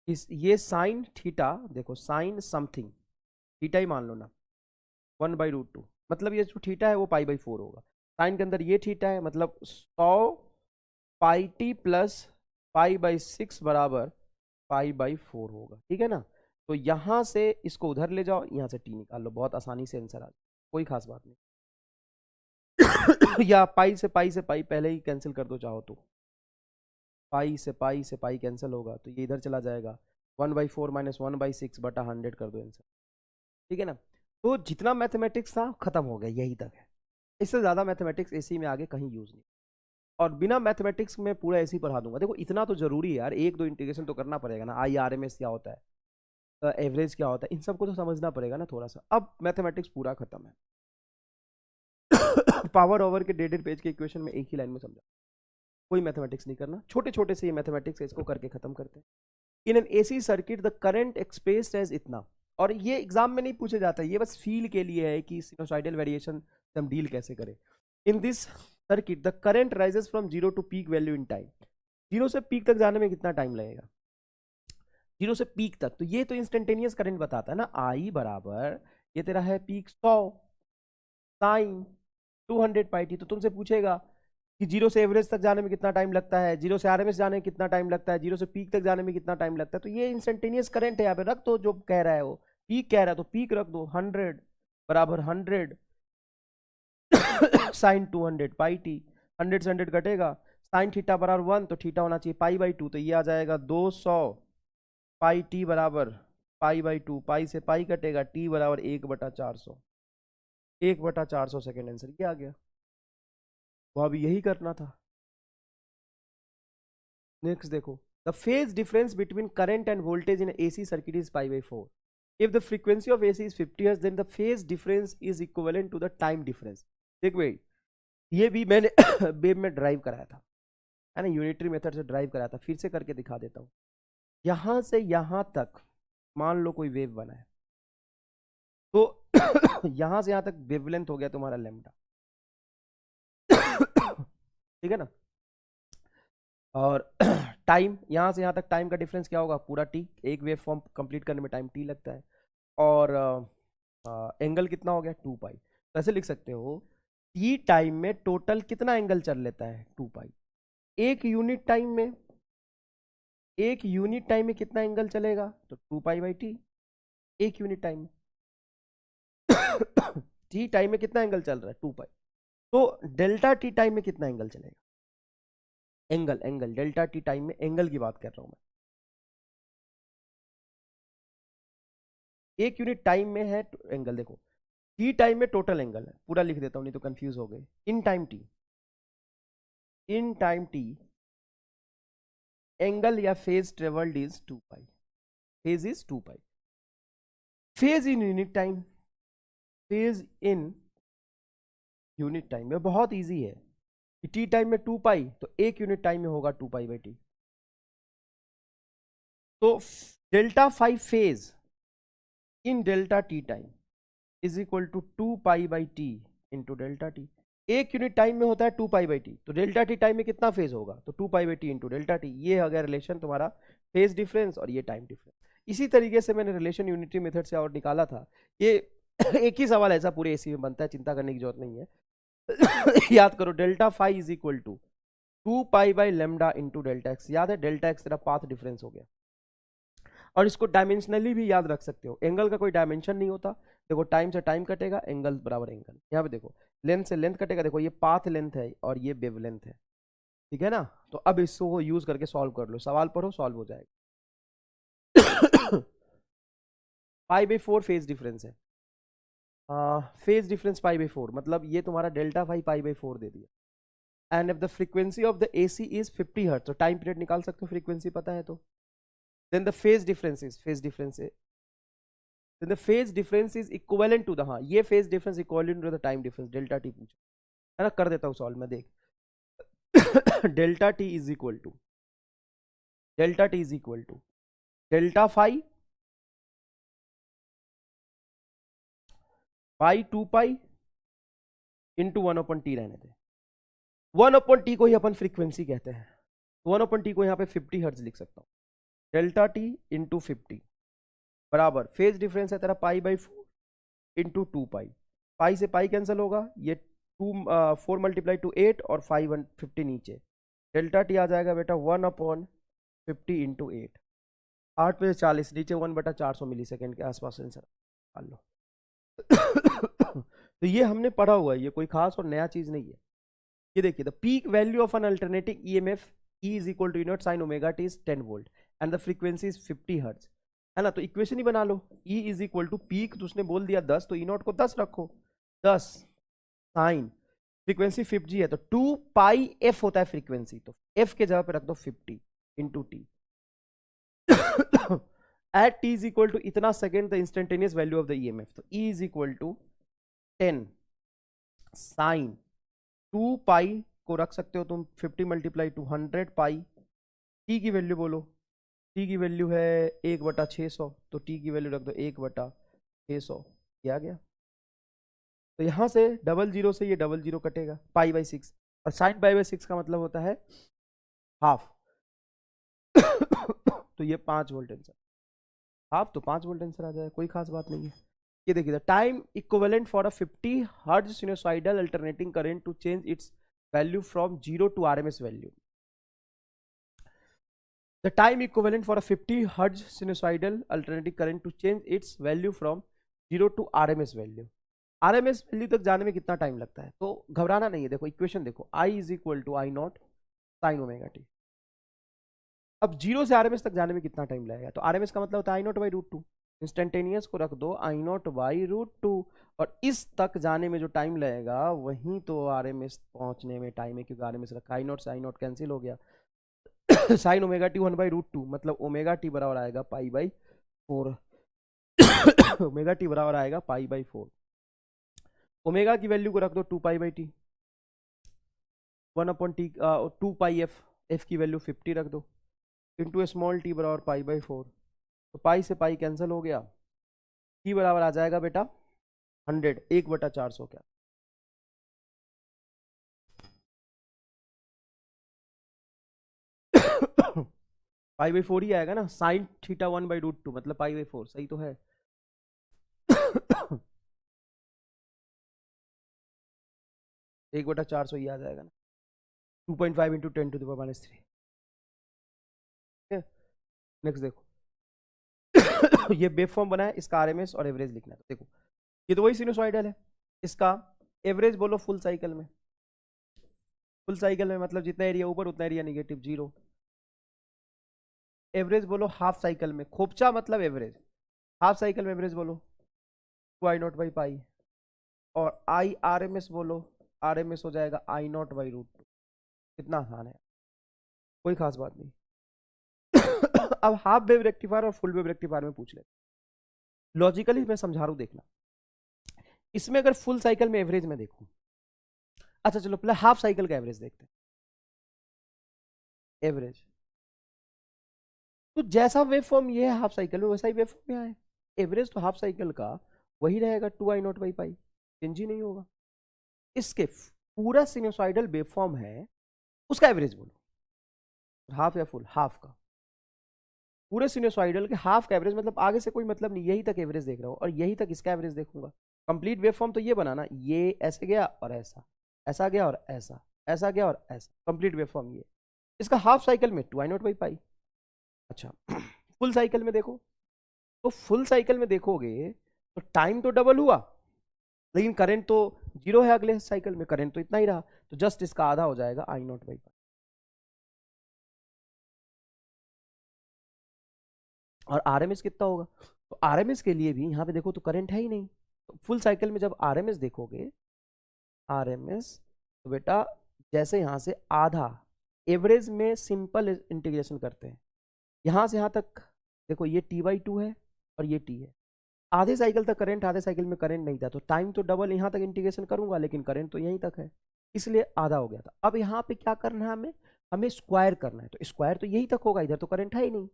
इस ये साइन थीटा देखो, साइन समथिंग थीटा ही मान लो ना, 1/√2, मतलब ये जो थीटा है वो π/4 होगा। साइन के अंदर ये थीटा है, मतलब 100 πt प्लस π/6 बराबर π/4 होगा, ठीक है ना। तो यहां से इसको उधर ले जाओ, यहां से टी निकाल लो, बहुत आसानी से आंसर आ जाए, कोई खास बात नहीं। या पाई से पाई पहले ही कैंसिल कर दो चाहो तो, पाई से पाई कैंसिल होगा तो ये इधर चला जाएगा, 1/4 माइनस 1/6 बटा 100 कर दो आंसर, ठीक है ना। तो जितना मैथमेटिक्स था खत्म हो गया, यही तक है। इससे ज्यादा मैथमेटिक्स एसी में आगे कहीं यूज नहीं, और बिना मैथमेटिक्स में पूरा एसी पढ़ा दूंगा। देखो इतना तो जरूरी है यार, एक दो इंटीग्रेशन तो करना पड़ेगा ना, IRMS क्या होता है, एवरेज क्या होता है, इन सबको तो समझना पड़ेगा ना थोड़ा सा। अब मैथमेटिक्स पूरा खत्म है। पावर ओवर के 1.5 पेज के इक्वेशन में एक ही लाइन में समझा, कोई मैथमेटिक्स नहीं करना, छोटे छोटे से ये मैथमेटिक्स है, इसको करके खत्म करते हैं। In an AC circuit the current expressed as इतना, और ये एग्जाम में नहीं पूछे जाता है, ये बस फील के लिए है कि सिनोसाइडल वेरिएशन से हम डील कैसे करें। In this circuit the current rises from 0 to peak value in time, 0 से पीक तक जाने में कितना टाइम लगेगा, 0 से पीक तक, तो ये तो इंस्टेंटेनियस करंट बताता है ना। आई बराबर ये तेरा है पीक 100 साइन 200 πt, तो तुमसे पूछेगा कि 0 से एवरेज तक जाने में कितना टाइम लगता है, 0 से RMS जाने में कितना टाइम लगता है, 0 से पीक तक जाने में कितना टाइम लगता है। तो ये इंस्टेंटेनियस करंट है, यहाँ पे रख दो, जो कह रहा है वो पीक कह रहा है तो पीक रख दो, 100 बराबर 100 साइन 200 πt, 100 से 100 कटेगा, साइन थीटा बराबर 1 तो थीटा होना चाहिए π/2, तो ये आ जाएगा 200 πt बराबर π/2, पाई से पाई कटेगा, t बराबर 1/400, 1/400 सेकेंड आंसर ये आ गया। वो अभी यही करना था। नेक्स्ट देखो, the phase difference between current and voltage in AC circuit is π/4। If the frequency of AC is 50 hertz then the phase difference is equivalent to the time difference. देख भाई, ये भी मैंने बेब में ड्राइव कराया था, है ना, यूनिटरी मेथड से ड्राइव कराया था, फिर से करके दिखा देता हूँ। यहां से यहां तक मान लो कोई वेव बना है, तो यहां से यहां तक वेवलेंथ हो गया तुम्हारा लैम्डा, ठीक है ना। और टाइम यहां से यहां तक टाइम का डिफरेंस क्या होगा, पूरा टी, एक वेव फॉर्म कंप्लीट करने में टाइम टी लगता है। और एंगल कितना हो गया 2π, तो ऐसे लिख सकते हो टी टाइम में टोटल कितना एंगल चल लेता है 2π। एक यूनिट टाइम में, एक यूनिट टाइम में कितना एंगल चलेगा, तो 2π/t एक यूनिट टाइम में। टी टाइम में कितना एंगल चल रहा है 2π, तो डेल्टा टी टाइम में कितना एंगल चलेगा, angle angle delta t time में एंगल की बात कर रहा हूं मैं। एक यूनिट टाइम में है एंगल, देखो टी टाइम में टोटल एंगल है, पूरा लिख देता हूं नहीं तो कंफ्यूज हो गए। In time t, in time t angle या phase travelled is 2π, phase is 2π। Phase in unit time, phase in unit time में बहुत इजी है, टी टाइम में 2π तो एक यूनिट टाइम में होगा 2π/t। तो delta 5 phase in delta t time is equal to 2π/t into delta t. एक यूनिट टाइम में होता है 2π/t, तो डेल्टा टी टाइम में कितना फेज होगा, तो 2π/t इंटू डेल्टा टी। ये अगर रिलेशन तुम्हारा फेज डिफरेंस और ये टाइम डिफरेंस। इसी तरीके से मैंने रिलेशन यूनिटरी मेथड से और निकाला था। ये एक ही सवाल ऐसा पूरे एसी में बनता है, चिंता करने की जरूरत नहीं है। याद करो, delta phi is equal to 2π/λ into delta x. याद है, डेल्टा एक्स तेरा पाथ डिफरेंस हो गया। और इसको डायमेंशनली भी याद रख सकते हो, एंगल का कोई डायमेंशन नहीं होता। देखो टाइम से टाइम कटेगा, एंगल बराबर एंगल। यहाँ पे देखो लेंथ से लेंथ कटेगा, देखो ये पाथ लेंथ है और ये वेव लेंथ है, ठीक है ना। तो अब इसको यूज करके सॉल्व कर लो, सवाल पढ़ो सॉल्व हो जाएगा। π/4 फेज डिफरेंस है, फेज डिफरेंस π/4, मतलब ये तुम्हारा डेल्टा फाई π/4 दे दिया। And if the frequency of the AC is 50 hertz, तो टाइम पीरियड निकाल सकते हो, फ्रीक्वेंसी पता है तो। then the phase difference is then the phase difference is equivalent to the, हाँ ये phase difference equivalent to the time difference delta t पूछा है ना। कर देता हूँ सॉल्व में, देख delta t is equal to delta phi by 2π into 1/t रहने थे। 1/t को ही अपन फ्रीक्वेंसी कहते हैं, 1/t को यहाँ पे 50 हर्ट्ज लिख सकता हूँ। डेल्टा टी इंटू 50 बराबर फेज डिफरेंस है तेरा pi by 4 into 2 pi. Pi से पाई कैंसिल होगा, ये 4 मल्टीप्लाई टू 8 और 50 नीचे। डेल्टा टी आ जाएगा बेटा 1/50 इंटू 8, 8 पे 40 नीचे 1/400 मिली सेकेंड के आसपास आंसर मान लो। तो ये हमने पढ़ा हुआ है, ये कोई खास और नया चीज नहीं है। ये देखिए the peak value of an alternating EMF E is equal to unit sine omega t is 10 volt and the frequency is 50 hertz, है ना। तो इक्वेशन ही बना लो, E is equal to peak तो उसने बोल दिया 10, तो ई नॉट को 10 रखो, 10 साइन फ्रीक्वेंसी 50 है तो 2 पाई एफ होता है फ्रीक्वेंसी, तो एफ के जगह पे रख दो 50 into t. At t is equal to इतना second the instantaneous value of the EMF, तो E is equal to 10 sine 2 pi को रख सकते हो तुम 50 मल्टीप्लाई टू 100 पाई। टी की वैल्यू बोलो, टी की वैल्यू है 1/600, तो टी की वैल्यू रख दो 1/600, क्या गया। तो यहां से 00 से ये 00 कटेगा, पाई बाई 6, और साइन पाई बाई 6 का मतलब होता है हाफ। तो ये 5 वोल्ट आंसर, हाफ तो 5 वोल्ट आंसर आ जाएगा, कोई खास बात नहीं है। ये देखिए time equivalent for a 50 hertz sinusoidal alternating current to change its value from 0 to RMS value. The time equivalent for a 50 hertz sinusoidal alternating current to change its value from 0 to RMS value। RMS value तक जाने में कितना time लगता है, तो घबराना नहीं है। देखो इक्वेशन देखो, I is equal to I naught sine omega t. अब 0 से RMS तक जाने में कितना टाइम लगेगा, तो RMS का मतलब होता है I naught by root two, instantaneous को रख दो I naught by root two, और इस तक जाने में जो टाइम लगेगा वहीं तो RMS पहुंचने में टाइम है, क्योंकि RMS रखा आई नॉट से आई नॉट कैंसिल हो गया। साइन ओमेगा टी 1/√2 मतलब ओमेगा टी बराबर आएगा पाई बाई 4। ओमेगा टी बराबर आएगा पाई बाई 4। ओमेगा की वैल्यू को रख दो 2 pi by T, 1/t 2 pi F, F की वैल्यू 50 रख दो, इंटू स्मॉल टी बराबर पाई बाई 4। तो पाई से पाई कैंसिल हो गया, टी बराबर आ जाएगा बेटा 100, 1/400 क्या। पाई बाई 4 ही आएगा ना, साइन थीटा 1/√2 मतलब पाई बाई 4, सही तो है। 1/400 ही आ जाएगा ना, 2.5 into 10 to the power -3। Next देखो, ये वेव फॉर्म बना है, इसका आरएमएस और एवरेज लिखना है। देखो ये तो वही सिनुसॉइडल है, इसका एवरेज बोलो फुल साइकिल में, फुल साइकिल में मतलब जितना एरिया ऊपर उतना एरिया निगेटिव 0। एवरेज बोलो हाफ साइकिल में, खोपचा मतलब एवरेज, हाफ साइकिल में एवरेज बोलो 2I0 बाई पाई, और आई आरएमएस बोलो, आरएमएस हो जाएगा I0 बाई √2। कितना आसान है, कोई खास बात नहीं। अब हाफ वेव रेक्टिफायर और फुल वेव रेक्टिफायर में पूछ ले, लॉजिकली मैं समझा रहा हूं देखना। इसमें अगर फुल साइकिल में एवरेज में देखूं, अच्छा चलो पहले हाफ साइकिल का एवरेज देखते हैं। एवरेज तो जैसा वेव फॉर्म ये है हाफ साइकिल में, वैसा ही वेव फॉर्म यहाँ है। एवरेज तो हाफ साइकिल का वही रहेगा 2I0 बाई पाई, चेंज ही नहीं होगा। इसके पूरा सिनुसॉइडल वेव फॉर्म है, उसका एवरेज बोलो, हाफ या फुल, हाफ का। पूरे सिनुसॉइडल के हाफ का एवरेज मतलब आगे से कोई मतलब नहीं, यही तक एवरेज देख रहा हूँ और यही तक इसका एवरेज देखूंगा। कंप्लीट वेव फॉर्म तो ये बनाना, ये ऐसे गया और ऐसा, ऐसा गया और ऐसा, ऐसा गया और ऐसा, कंप्लीट वेव फॉर्म ये। इसका हाफ साइकिल में 2I0 बाई पाई। अच्छा फुल साइकिल में देखो, तो फुल साइकिल में देखोगे तो टाइम तो डबल हुआ, लेकिन करंट तो 0 है, अगले साइकिल में करंट तो इतना ही रहा, तो जस्ट इसका आधा हो जाएगा I0 बाई पाई। और आरएमएस कितना होगा, तो आरएमएस के लिए भी यहाँ पे देखो तो करंट है ही नहीं, तो फुल साइकिल में जब आरएमएस देखोगे, आरएमएस तो बेटा जैसे यहाँ से आधा, एवरेज में सिंपल इंटीग्रेशन करते हैं, यहाँ से यहाँ तक देखो ये T/2 है और ये T है। आधे साइकिल तक करंट, आधे साइकिल में करंट नहीं था, तो टाइम तो डबल, यहाँ तक इंटीग्रेशन करूंगा लेकिन करंट तो यहीं तक है, इसलिए आधा हो गया था। अब यहाँ पे क्या करना है, हमें हमें स्क्वायर करना है, तो स्क्वायर तो यहीं तक होगा, इधर तो करंट है ही नहीं,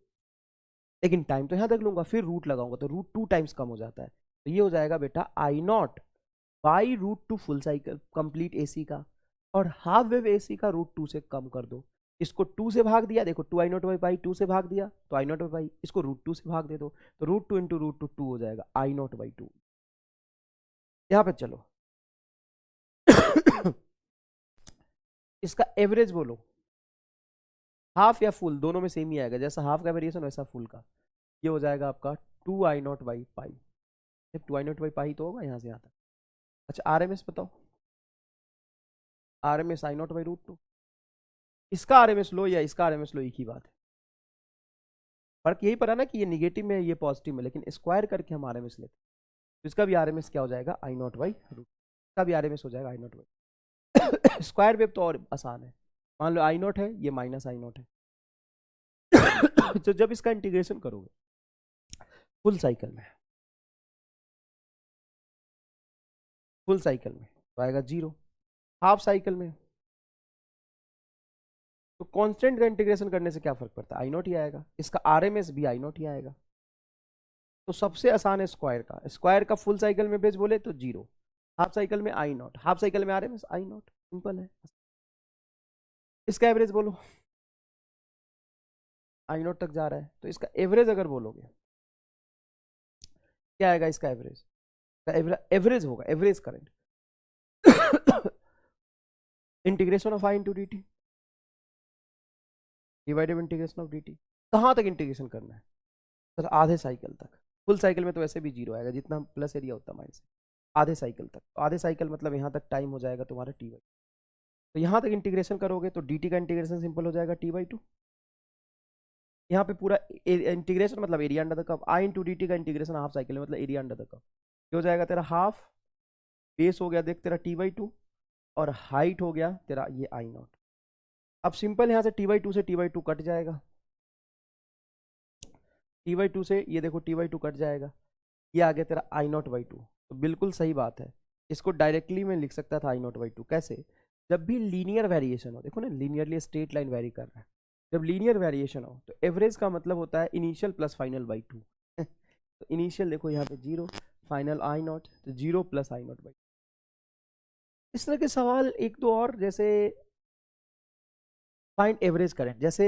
लेकिन टाइम तो यहाँ तक लूंगा, फिर रूट लगाऊंगा तो √2 टाइम्स कम हो जाता है, तो ये हो जाएगा बेटा I0 by √2 full cycle complete AC का, और हाफ वेव एसी का √2 से कम कर दो, इसको 2 से भाग दिया, देखो 2 आई नॉट बाई पाई, 2 से भाग दिया तो आई नॉट बाई पाई, इसको √2 से भाग दे दो तो √2 इंटू √2 2 हो जाएगा आई नॉट बाई 2। यहाँ पे चलो इसका एवरेज बोलो, हाफ या फुल दोनों में सेम ही आएगा, जैसा हाफ का वेरिएशन वैसा फुल का। ये हो जाएगा आपका 2 I naught by pi, 2 I naught by pi तो होगा यहाँ से यहाँ तक। अच्छा आर एम एस बताओ, R M S I naught by √2, इसका आर एम एस लो या इसका आर एम एस लो, एक ही बात है। फर्क यही पड़ा ना कि ये निगेटिव में है ये पॉजिटिव में, लेकिन स्क्वायर करके हम आर एम एस लेते हैं तो इसका भी आर एम एस क्या हो जाएगा आई नॉट बाई √2, इसका भी आर एम एस हो जाएगा I naught by square wave तो और आसान है, मान लो आई नॉट है, ये माइनस आई नॉट है तो जब इसका इंटीग्रेशन करोगे फुल साइकिल में, फुल साइकिल में तो आएगा 0, हाफ साइकिल में तो कांस्टेंट का इंटीग्रेशन करने से क्या फर्क पड़ता है, आई नॉट ही आएगा, इसका आरएमएस भी आई नॉट ही आएगा। तो सबसे आसान है स्क्वायर का, स्क्वायर का फुल साइकिल में एवरेज बोले तो 0, हाफ साइकिल में आई नॉट, हाफ साइकिल में आरएमएस आई नॉट, सिंपल है। इसका एवरेज बोलो, आई नॉट तक जा रहा है तो इसका एवरेज अगर बोलोगे क्या आएगा, इसका एवरेज, एवरेज होगा average current integration of I into d t divided integration of D T. कहाँ तक इंटीग्रेशन करना है सर, आधे साइकिल तक, फुल साइकिल में तो वैसे भी 0 आएगा, जितना प्लस एरिया होता है माइनस, आधे साइकिल तक, तो आधे साइकिल मतलब यहाँ तक टाइम हो जाएगा तुम्हारा टी बाई, तो यहाँ तक इंटीग्रेशन करोगे तो डी टी का इंटीग्रेशन सिंपल हो जाएगा टी बाई 2, यहाँ पे पूरा इंटीग्रेशन मतलब area under the curve, I into d T का इंटीग्रेशन हाफ साइकिल में मतलब एरिया अंडर द कर्व, ये हो जाएगा तेरा हाफ, बेस हो गया देख तेरा टी बाई 2 और हाइट हो गया तेरा ये आई नॉट। अब सिंपल यहाँ से टी बाई 2 से टी बाई 2 कट जाएगा, टी बाई 2 से ये देखो टी बाई 2 कट जाएगा, ये आ गया तेरा आई नॉट बाई 2, तो बिल्कुल सही बात है, इसको डायरेक्टली मैं लिख सकता था आई नॉट बाई 2, कैसे, जब भी लीनियर वेरिएशन हो, देखो ना लीनियरली स्ट्रेट लाइन वेरी कर रहा है, जब लीनियर वेरिएशन हो तो एवरेज का मतलब होता है इनिशियल प्लस फाइनल बाई 2 तो इनिशियल देखो यहाँ पे 0, फाइनल आई नॉट तो 0 प्लस आई नॉट बाई, इस तरह के सवाल एक दो और, जैसे फाइंड एवरेज करंट, जैसे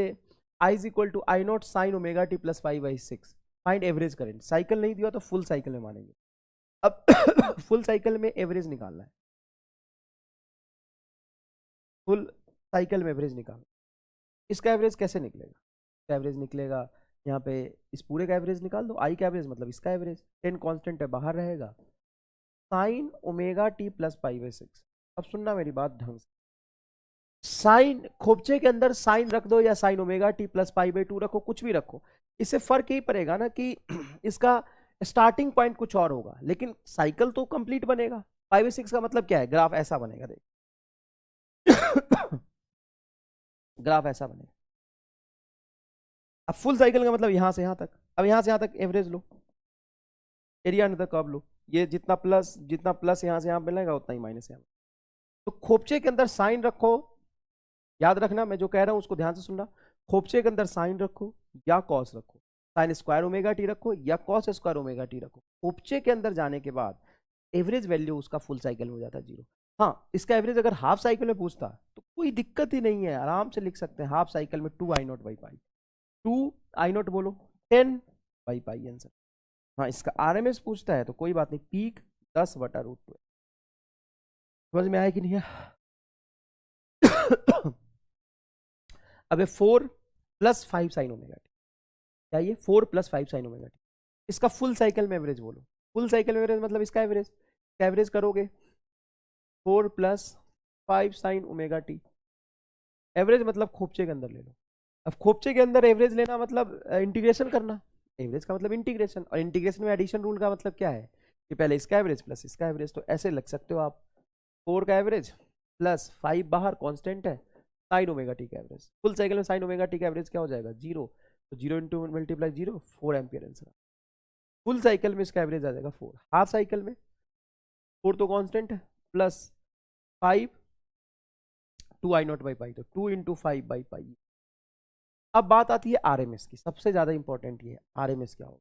I is equal to I naught sine omega T plus 5/6, find average current, cycle नहीं दिया तो फुल साइकिल में मानेंगे। अब फुल साइकिल में एवरेज निकालना है, फुल साइकिल में एवरेज निकालना, इसका एवरेज कैसे निकलेगा, इसका एवरेज निकलेगा यहाँ पे इस पूरे का एवरेज निकाल दो, आई का एवरेज मतलब इसका एवरेज, 10 कांस्टेंट है बाहर रहेगा, साइन ओमेगा टी प्लस 5/6। अब सुनना मेरी बात ढंग से, साइन खोपचे के अंदर साइन रख दो या साइन ओमेगा टी प्लस π/2 रखो, कुछ भी रखो, इससे फर्क यही पड़ेगा ना कि इसका स्टार्टिंग पॉइंट कुछ और होगा लेकिन साइकिल तो कंप्लीट बनेगा। 5/6 का मतलब क्या है, ग्राफ ऐसा बनेगा, देख ग्राफ ऐसा बनेगा। अब फुल साइकिल का मतलब यहां से यहां तक, अब यहां से यहां तक एवरेज लो, एरिया अंडर द कर्व लो, ये जितना प्लस यहां से यहां मिलेगा उतना ही माइनस यहां, तो खोपचे के अंदर साइन रखो, याद रखना मैं जो कह रहा हूं उसको ध्यान से सुनना, खोपचे के अंदर साइन रखो या कॉस रखो, साइन स्क्वायर ओमेगा टी रखो या कॉस स्क्वायर ओमेगा टी रखो, खोपचे के अंदर जाने के बाद एवरेज वैल्यू उसका फुल साइकिल में हो जाता है 0। हाँ इसका एवरेज अगर हाफ साइकिल में पूछता तो कोई दिक्कत ही नहीं है, आराम से लिख सकते हैं हाफ साइकिल में 2 I naught by pi, 2 I naught बोलो 10 बाई पाई आंसर। हाँ इसका आरएमएस पूछता है तो कोई बात नहीं, पीक 10/√2, समझ में आया कि नहीं है? अब 4 + 5 साइन ओमेगा टी, क्या ये 4 + 5 साइन ओमेगा टी, इसका फुल साइकिल में एवरेज बोलो, फुल साइकिल में एवरेज मतलब इसका एवरेज करोगे 4 + 5 साइन ओमेगा टी, एवरेज मतलब खोपचे के अंदर ले लो। अब खोपचे के अंदर एवरेज लेना मतलब इंटीग्रेशन करना, एवरेज का मतलब इंटीग्रेशन, और इंटीग्रेशन में एडिशन रूल का मतलब क्या है कि पहले इसका एवरेज प्लस इसका एवरेज, तो ऐसे लग सकते हो आप 4 का एवरेज प्लस 5 बाहर कांस्टेंट है साइन ओमेगा टी का एवरेज, फुल साइकिल में साइन ओमेगा टी का एवरेज क्या हो जाएगा 0, तो 0 × multiply 0 4 ampere answer. Full cycle में इसका एवरेज आ जाएगा 4, हाफ साइकिल में 4 तो कांस्टेंट है plus 5 2 I naught by pi, तो 2 × 5/पाई। अब बात आती है आरएमएस की, सबसे ज़्यादा इंपॉर्टेंट ये है आरएमएस क्या होगा,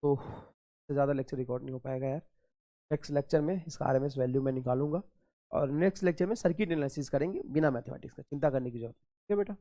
तो इससे ज़्यादा लेक्चर रिकॉर्ड नहीं हो पाएगा यार, नेक्स्ट लेक्चर में इसका आरएमएस वैल्यू मैं निकालूंगा और नेक्स्ट लेक्चर में सर्किट एनालिसिस करेंगे बिना मैथमेटिक्स का, चिंता करने की जरूरत है बेटा।